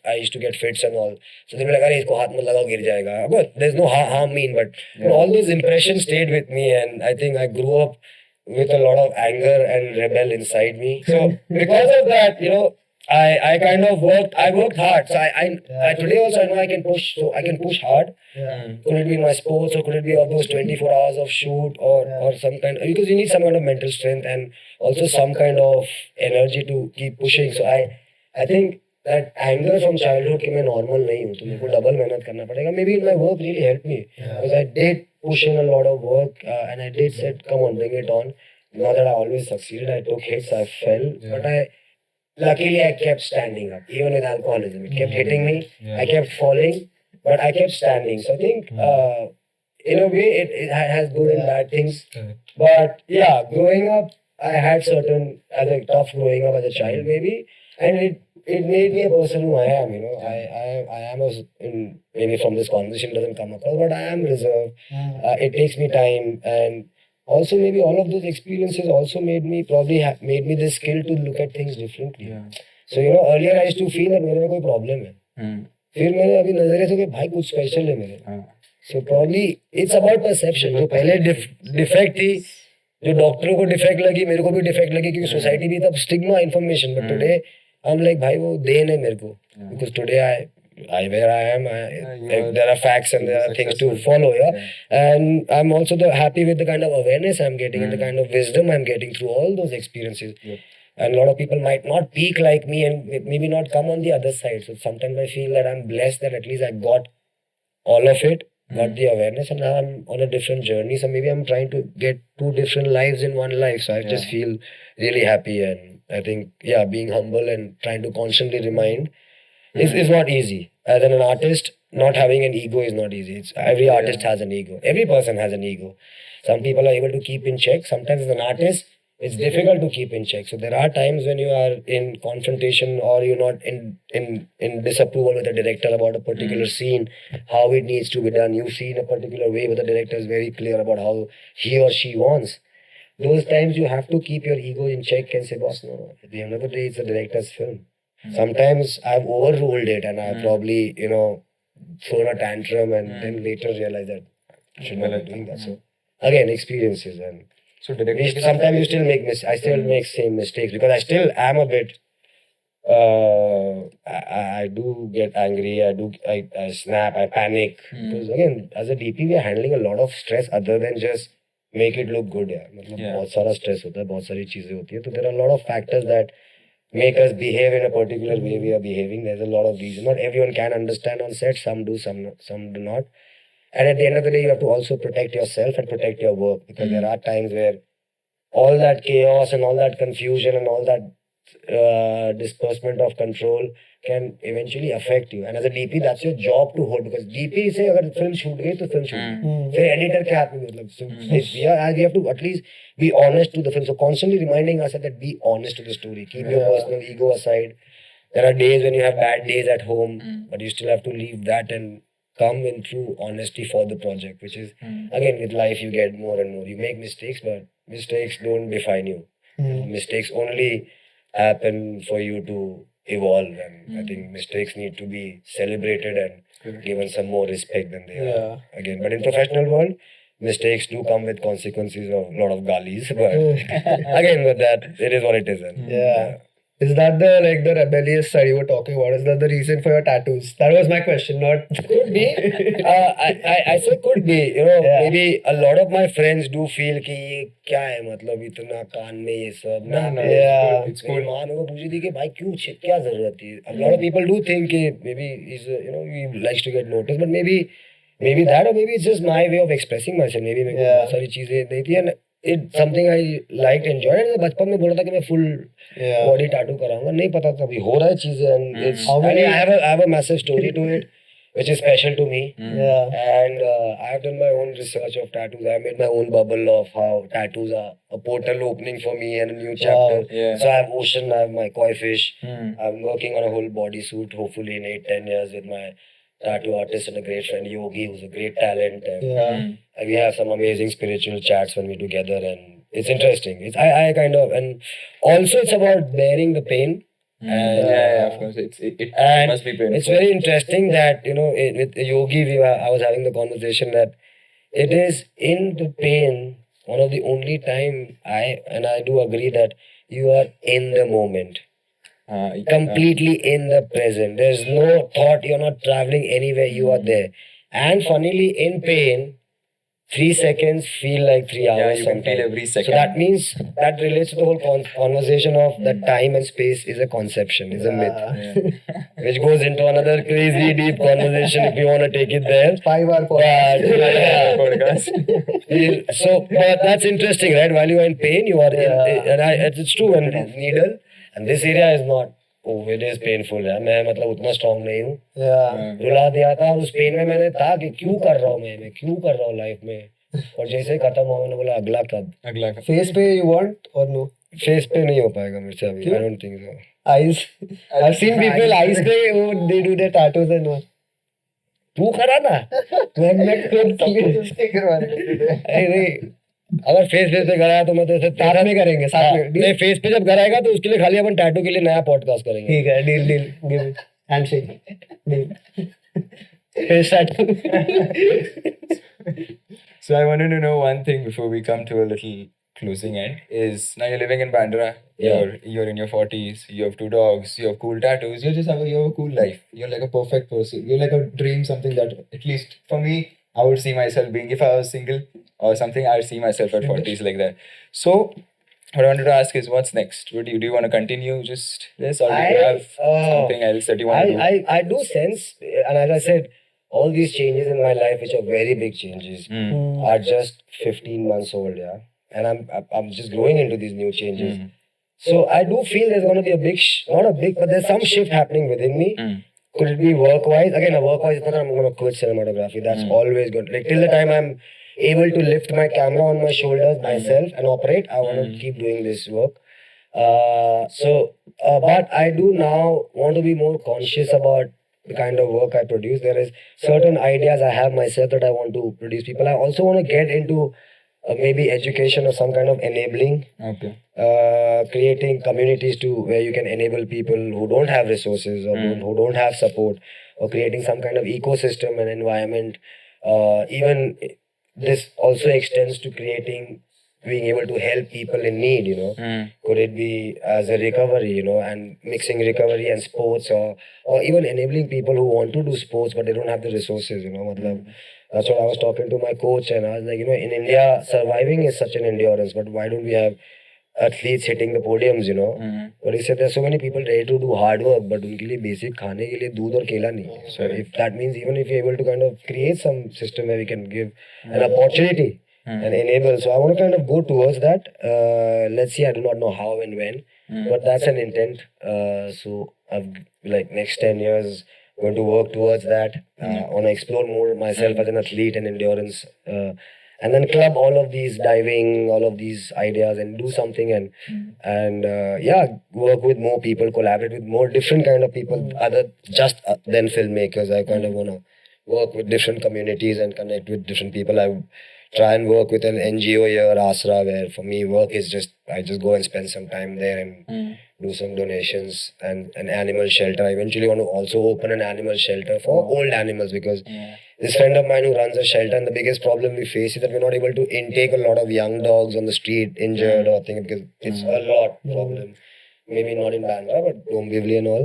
I used to get fits and all. So they were like, "Arey, isko haath mein lagao, gir jayega." But there's no harm mean, but all those impressions stayed with me, and I think I grew up with a lot of anger and rebel inside me. So because of that, I kind of I worked hard. So I today also I know I can push. So I can push hard. Could it be in my sports, or could it be of those 24 hours of shoot, or some kind, because you need some kind of mental strength and also some kind of energy to keep pushing. So I think that anger from childhood कि मैं normal नहीं हूँ, तो मेरे को double मेहनत करना पड़ेगा. Maybe my work really helped me because I did push in a lot of work, and I did said, come on, bring it on. Not that I always succeeded. I took hits, I fell, but luckily I kept standing up. Even with alcoholism, it kept hitting me. I kept falling, but I kept standing. So I think, in a way, it has good and bad things. But yeah, growing up, I had certain tough growing up as a child, maybe, and it made me a person who I am. I am maybe from this conversation doesn't come across, but I am reserved. It takes me time, and also maybe all of those experiences also made me made me the skill to look at things differently. So earlier I used to feel that मेरे में कोई problem है. फिर मैंने अभी नजरिए से कि भाई कुछ special है मेरे. So probably it's about perception. जो पहले डिफेक्ट थी, जो डॉक्टरों को डिफेक्ट लगी, मेरे को भी डिफेक्ट लगी, क्योंकि सोसाइटी भी तब stigma information. But today I am like, भाई वो देन है मेरे को, because today I where I am, there are facts and there are things to follow, and I'm also happy with the kind of awareness I'm getting and the kind of wisdom I'm getting through all those experiences. And a lot of people might not peak like me and maybe not come on the other side. So sometimes I feel that I'm blessed that at least I got all of it, got the awareness, and now I'm on a different journey. So maybe I'm trying to get two different lives in one life. So I just feel really happy, and I think being humble and trying to constantly remind is not easy. As an artist, not having an ego is not easy. Every artist has an ego. Every person has an ego. Some people are able to keep in check. Sometimes as an artist, it's difficult to keep in check. So there are times when you are in confrontation, or you're not in disapproval with the director about a particular scene, how it needs to be done. You see in a particular way, but the director is very clear about how he or she wants. Those times you have to keep your ego in check and say, boss, no, at the end of the day, it's the director's film. Sometimes I've overruled it, and I've probably, thrown a tantrum, and then later realized that I should not be doing that. So again, experiences, and So directly, sometimes you still make I still make same mistakes, because I still am a bit. I do get angry. I snap. I panic, because again, as a DP, we are handling a lot of stress other than just make it look good. मतलब बहुत सारा stress होता है, बहुत सारी चीजें होती है. So there are a lot of factors that make us behave in a particular way we are behaving. There's a lot of reasons. Not everyone can understand on set. Some do, some do not. And at the end of the day, you have to also protect yourself and protect your work, because there are times where all that chaos and all that confusion and all that disbursement of control can eventually affect you. And as a DP, that's your job to hold, because DP say अगर film shoot गई तो film shoot गई. फिर editor के हाथ में मतलब. So we have to at least be honest to the film. So constantly reminding ourselves that be honest to the story. Keep your personal ego aside. There are days when you have bad days at home, but you still have to leave that and come in through honesty for the project, which is again with life you get more and more. You make mistakes, but mistakes don't define you. Mistakes only happen for you to evolve, and I think mistakes need to be celebrated and given some more respect than they are. Again, but in professional world, mistakes do come with consequences of a lot of galis. But again, with that, it is what it is. And, Yeah. Is that the the rebellious side you were talking about? Is that the reason for your tattoos? That was my question, not Could be. I say could be. You know, Yeah. maybe a lot of my friends do feel कि ये क्या है मतलब इतना कान में ये सब. No, no, Yeah. it's cool. मेरी माँ मेरे को पूछी थी कि भाई क्यों क्या जरूरत थी. A lot of people do think कि maybe he's he likes to get noticed, but maybe that, or maybe it's just my way of expressing myself. Maybe मेरे को Yeah. बहुत सारी चीजें नहीं थी and it's something I liked, enjoyed. And बचपन में बोला था कि मैं full Yeah. body tattoo कराऊंगा. नहीं पता था अभी हो रहा है चीजें and it's How many- I have a massive story to it, which is special to me. Yeah. And I have done my own research of tattoos. I made my own bubble of how tattoos are a portal opening for me and a new chapter. Yeah. So I have ocean, I have my koi fish. Hmm. I'm working on a whole bodysuit, hopefully in 8-10 years with my tattoo artist and a great friend Yogi, who's a great talent. And Yeah. we have some amazing spiritual chats when we're together, and it's interesting. I kind of, and also it's about bearing the pain. And, Yeah, of course. It and must be painful. it's very interesting that with Yogi, I was having the conversation that it is in the pain one of the only time I do agree that you are in the moment, completely in the present. There's no thought. You're not traveling anywhere. You are there. And funnily, in pain, 3 seconds feel like 3 hours. Yeah, you can feel sometimes. every second. So that means that relates to the whole conversation of that time and space is a conception, is a myth, which goes into another crazy deep conversation if you want to take it there. 5 hour But, yeah. podcast. So, but that's interesting, right? While you are in pain, you are it's true. And needle, and this area is not. Oh, it is painful. है मैं मतलब उतना strong नहीं हूँ. Yeah. रुला दिया था उस पेन में मैंने था कि क्यों कर रहा हूँ मैं क्यों कर रहा हूँ लाइफ में. और जैसे ही खत्म हुआ मैंने बोला अगला कब. अगला का. Face पे you want or no? Face पे नहीं हो पाएगा मेरे से अभी. क्यों? I don't think so. Eyes. I've seen people eyes पे वो they do their tattoos and all. तू करा ना. मैं खुद sticker अरे नहीं, अगर फेस पे कराया तो मैं तो ऐसे साथ में करेंगे, साथ में. नहीं, फेस पे जब कराएगा तो उसके लिए खाली अपन टैटू के लिए नया पॉडकास्ट करेंगे. ठीक है, deal give it handshake deal. Face tattoo. So I wanted to know one thing before we come to a little closing end. Is now you're living in Bandra. You're in your 40s. You have 2 dogs. You have cool tattoos. You have a cool life. You're like a perfect person. You're like a dream. Something that at least for me, I would see myself being if I was single or something. I'd see myself at 40s like that. So what I wanted to ask is, what's next? Do you want to continue just this, or do you have something else that you want to do? I do sense, and as I said, all these changes in my life, which are very big changes, are just 15 months old, yeah. And I'm just growing into these new changes. So I do feel there's going to be a big, not a big, but there's some shift happening within me. Could it be work-wise? Again, work-wise, it's not that I'm going to quit cinematography. That's always good. Like till the time I'm able to lift my camera on my shoulders myself and operate, I want to keep doing this work. But I do now want to be more conscious about the kind of work I produce. There is certain ideas I have myself that I want to produce people. I also want to get into maybe education or some kind of enabling. Okay. Creating communities to where you can enable people who don't have resources or who don't have support, or creating some kind of ecosystem and environment. Even this also extends to being able to help people in need, Could it be as a recovery, and mixing recovery and sports, or even enabling people who want to do sports but they don't have the resources, matlab, that's what I was talking to my coach, and I was like, in India, surviving is such an endurance, but why don't we have athletes hitting the podiums, But he said there's so many people ready to do hard work, but उनके लिए basic खाने के लिए दूध और केला नहीं है. So if that means even if you're able to kind of create some system where we can give an opportunity and enable. So I want to kind of go towards that. Let's see, I do not know how and when, but that's an intent. So I've like next 10 years going to work towards that. I want to explore more myself as an athlete and endurance. And then club all of these diving, all of these ideas, and do something and work with more people, collaborate with more different kind of people other just than filmmakers. I kind of want to work with different communities and connect with different people. I try and work with an NGO here, Asra, where for me work is just I just go and spend some time there and do some donations, and an animal shelter. I eventually want to also open an animal shelter for old animals, because this friend of mine who runs a shelter, and the biggest problem we face is that we're not able to intake a lot of young dogs on the street injured or thing, because it's a lot problem. Maybe not in Bandra, but Dombivli and all,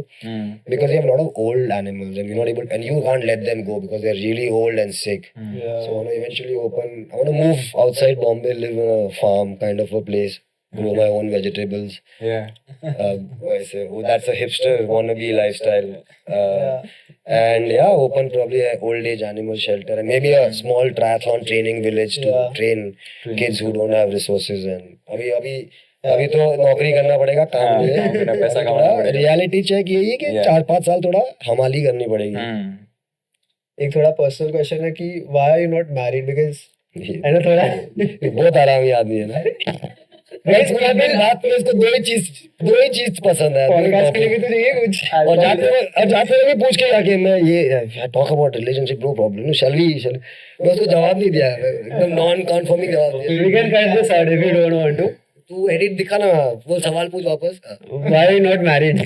because you have a lot of old animals and you're not able, and you can't let them go because they're really old and sick. Yeah. So I want to eventually open. I want to move outside Bombay, live in a farm kind of a place, grow my own vegetables. Yeah. I say, oh, that's a hipster wannabe lifestyle. And yeah, open probably an old age animal shelter and maybe a small triathlon training village to train kids who don't have resources. And अभी तो नौकरी करना पड़ेगा, काम हाँ, नहीं काम करना, है, पैसा कमाना पड़ेगा। रियलिटी चेक यही है कि Yeah. 4-5 साल थोड़ा हमाली करनी पड़ेगी। एक थोड़ा पर्सनल क्वेश्चन है कि why are you not married? Because है ना थोड़ा बहुत आरामी आदमी है ना। बात में इसको दो ही चीज पसंद है। पॉडकास्ट के लिए भी तो चाहिए कुछ। और जाते हुए भी पूछ के जाके मैं ये talk about relationship no problem shall we मैं उसको जवाब नहीं दिया, एकदम नॉन कन्फर्मिंग जवाब दिया। We can cut this out if you don't want to. तू एडिट दिखा ना, वो सवाल पूछ वापस। Why are you not married?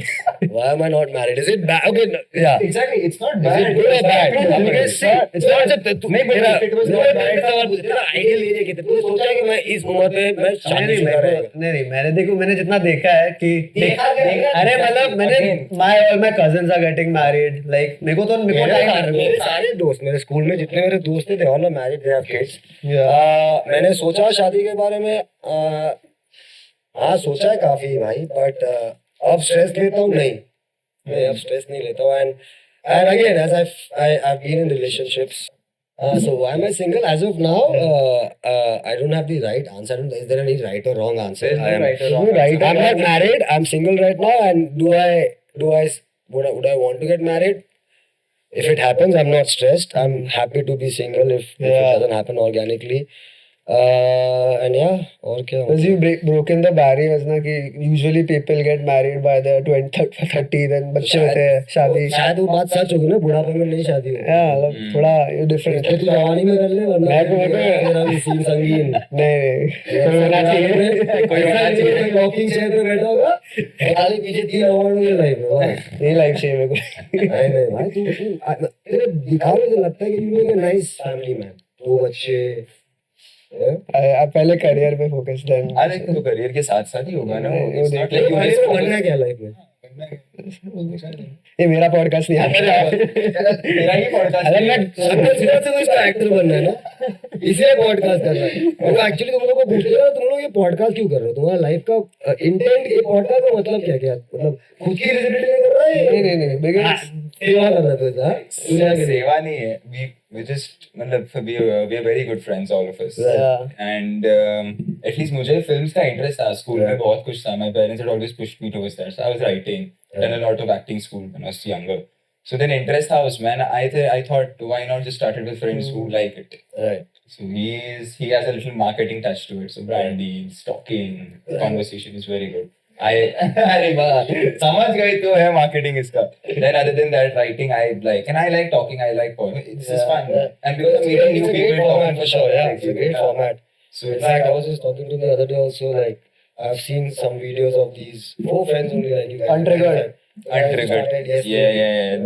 Why am I not married? Is it bad? Okay, yeah. Exactly, it's not Is bad. it good or bad? It's not- It's not just तू नहीं, but मेरा if it was not bad- सवाल पूछ, तेरा ideal age है कितना? तूने सोचा है कि मैं इस उम्र पे मैं शादी शुदा रहेगा? नहीं मैंने देखो मैंने जितना देखा है कि देखा अरे मतलब मैंने all my cousins are getting married, like मेरे को मेरे सारे दोस्त, मेरे स्कूल में जितने मेरे दोस्त थे, they all are married, they have kids. Yeah. मैंने सोचा शादी के बारे में, हाँ सोचा है काफी भाई, बट अब स्ट्रेस लेता हूँ नहीं, अब स्ट्रेस नहीं लेता हूँ। and again as I've been in relationships, so why am I single as of now? I don't have the right answer. Is there any right or wrong answer? There's no I am right or wrong answer. I'm not married. I'm single right now. And would I want to get married? If it happens, I'm not stressed. I'm happy to be single if it doesn't happen organically. And yeah, और क्या? Because you broken the barriers ना कि usually people get married by the 20-30 then बच्चे होते हैं शादी। शायद वो बात सच होगी ना, बुढ़ापे में नहीं शादी होगी। हाँ मतलब थोड़ा you different। तू जवानी में कर ले, वरना तेरा भी सीन संगीन। नहीं कोई होना चाहिए, कोई होना चाहिए, कोई रॉकिंग चेयर पे बैठा होगा और खाली पीछे 3 अवार्ड मिल रहे हैं। वाह, ये लाइफ चाहिए मेरे को। नहीं भाई, तू तेरे दिखावे से लगता है कि यू एक नाइस फैमिली मैन, 2 बच्चे। आप पहले करियर पे फोकस दें। अरे तो करियर के साथ साथ ही होगा ना, नहीं, it's वो not देख- like you अरे just बनना क्या लाइफ में? ये मेरा पॉडकास्ट नहीं आता। तेरा ही पॉडकास्ट अरे मैं से तो इसका एक्टर बनना है ना, इसलिए पॉडकास्ट कर रहा है। तो एक्चुअली तुम लोगों को पूछ रहे हो, तुम लोग ये पॉडकास्ट क्यों कर रहे हो? तुम्हारा लाइफ का इंटेंट, ये पॉडकास्ट का मतलब क्या मतलब खुद की विजिबिलिटी नहीं कर रहा है? नहीं because सेवा कर रहा था, दुनिया के लिए। सेवा नहीं है, we just मतलब we are very good friends all of us. Yeah. And at least मुझे films का interest था, school में बहुत कुछ था. My parents had always pushed me towards that. So I was writing, done a lot of acting school when I was younger. So then interest था उसमें, and I thought why not just start it with friends who like it. Right. So he has a little marketing touch to it. So brand deals, talking, conversation is very good. अरे वाह, समझ गए तो है marketing इसका. Then other than that, writing I like, and I like talking. I like this is fun, and because I'm meeting new It's a people, great format talking for sure. Yeah, it's a great format. So In fact, I was just talking to the other day also, like, I've seen some videos of these 4 friends only, like you guys. Untriggered. Untriggered. Yeah.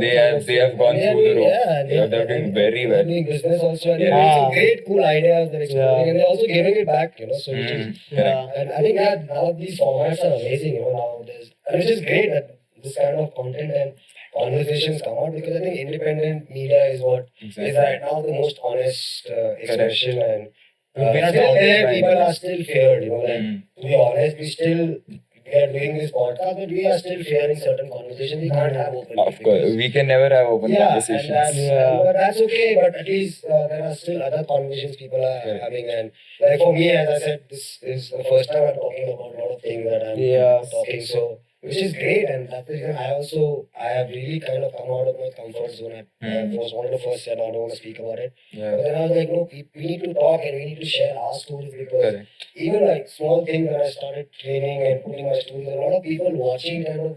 They have gone through the rope. Yeah, They're doing very they're well. doing business also, and they're doing some great, cool ideas they're exploring, and they're also giving it back, so which is, Correct. and I think that now these formats are amazing, now there's, and which is great that this kind of content and conversations come out, because I think independent media is what Exactly. is right now the most honest expression, and We've been still around there, by- people are still feared, like, Mm. to be honest, we are doing this podcast, but we are still fearing certain conversations we can't have openly. Of course, because- we can never have open yeah, conversations. and but that's okay. But at least there are still other conversations people are Correct. having, and like for me, as I said, this is the first time I'm talking about a lot of things that I'm talking. So, which is great, and that's the reason I have really kind of come out of my comfort zone. I wanted to first say I don't want to speak about it, Yeah. but then I was like, no, we need to talk and we need to share our stories, because Correct. even like small things when I started training and putting my stories, a lot of people watching kind of,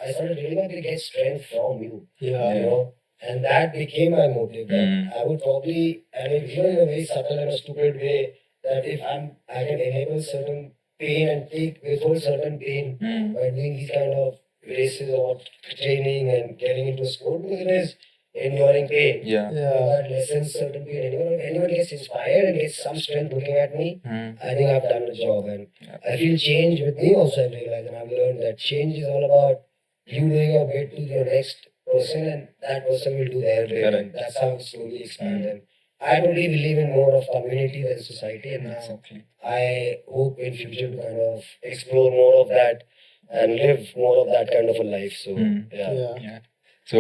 I started realizing they get strength from you. Yeah. You know, and that became my motive. That Mm. I would probably, I mean, even in a very subtle and a stupid way, that if I can enable certain pain and withhold certain pain Mm. by doing these kind of races or training and getting into sport, because it is enduring pain. Yeah. That lessens certain pain. Anyone gets inspired and gets some strength looking at me, Mm. I think I've done the job. And Yeah. I feel change with me also. I've realized and I've learned that change is all about you doing your bit to your next person, and that person will do their bit. Correct. And that's how it slowly expands. And I totally believe in more of community than society. And now Exactly. I hope in future to kind of explore more of that and live more of that kind of a life. So Mm. yeah. Yeah. So,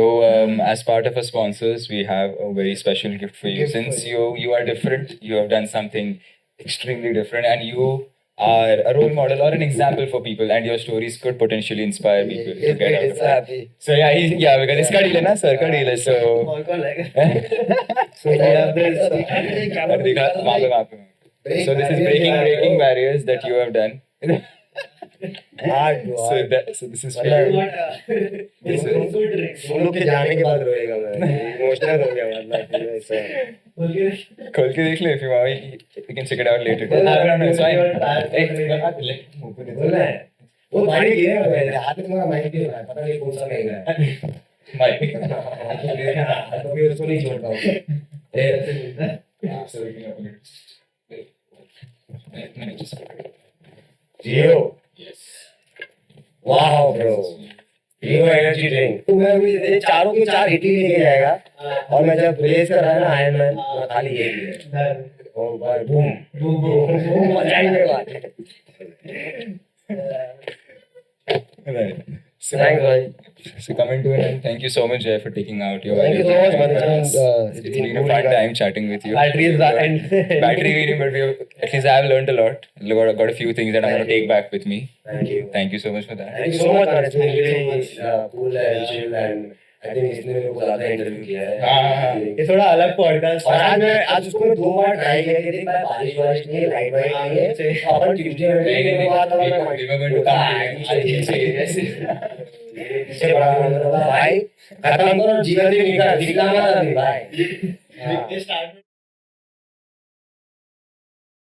as part of our sponsors, we have a very special gift for you. Gift for Since you. you are different, you have done something extremely different, and you are a role model or an example for people, and your stories could potentially inspire people to get out of It's it. happy. So yeah, because it's deal है ना sir, का deal है. So So we have this. और दिखा वहाँ पे. So this is breaking barriers that you have done. Hard, bro, hard. So this is तुम लोग के जाने के बाद रोएगा मैं इमोशनल हो गया मतलब ऐसा खोल के देख ले if you want. You can check it out later. No, it's fine. बोलना है वो भाई गिरे मेरे हाथ में तुम्हारा माइक भी है पता नहीं कौन सा महंगा है Mike. तो फिर उसको नहीं छोड़ता हूँ So we can open it. Jio Yes. वाह ब्रो जियो एनर्जी ड्रिंक तो मैं भी ये चारों के चार हिट ही लेके जाएगा और मैं जब रिलीज कर रहा है ना आयरन मैन मैं खाली यही है ओ भाई बूम बूम बूम मजा ही नहीं बात Right. So, थैंक्स भाई so coming to an end, thank you so much, Jay, for taking out your. Thank you so much man It's been a fun time chatting with you. Battery is and Battery wearing, but at least I have learned a lot. Got a few things that I'm going to take back with me. Thank you so much for that. Thank you so much man it's been really cool and chill and I think इसने मेरे को ज्यादा interview किया है ये थोड़ा अलग podcast और आज उसको मैं 2 बार ट्राई किया कि देख भाई बारिश वारिश नहीं है लाइट वाइट नहीं है तो अपन ट्यूसडे में के बाद मैं इससे बड़ा भाई खत्म करो जीवन में निकल दिखला मत अभी भाई स्टार्ट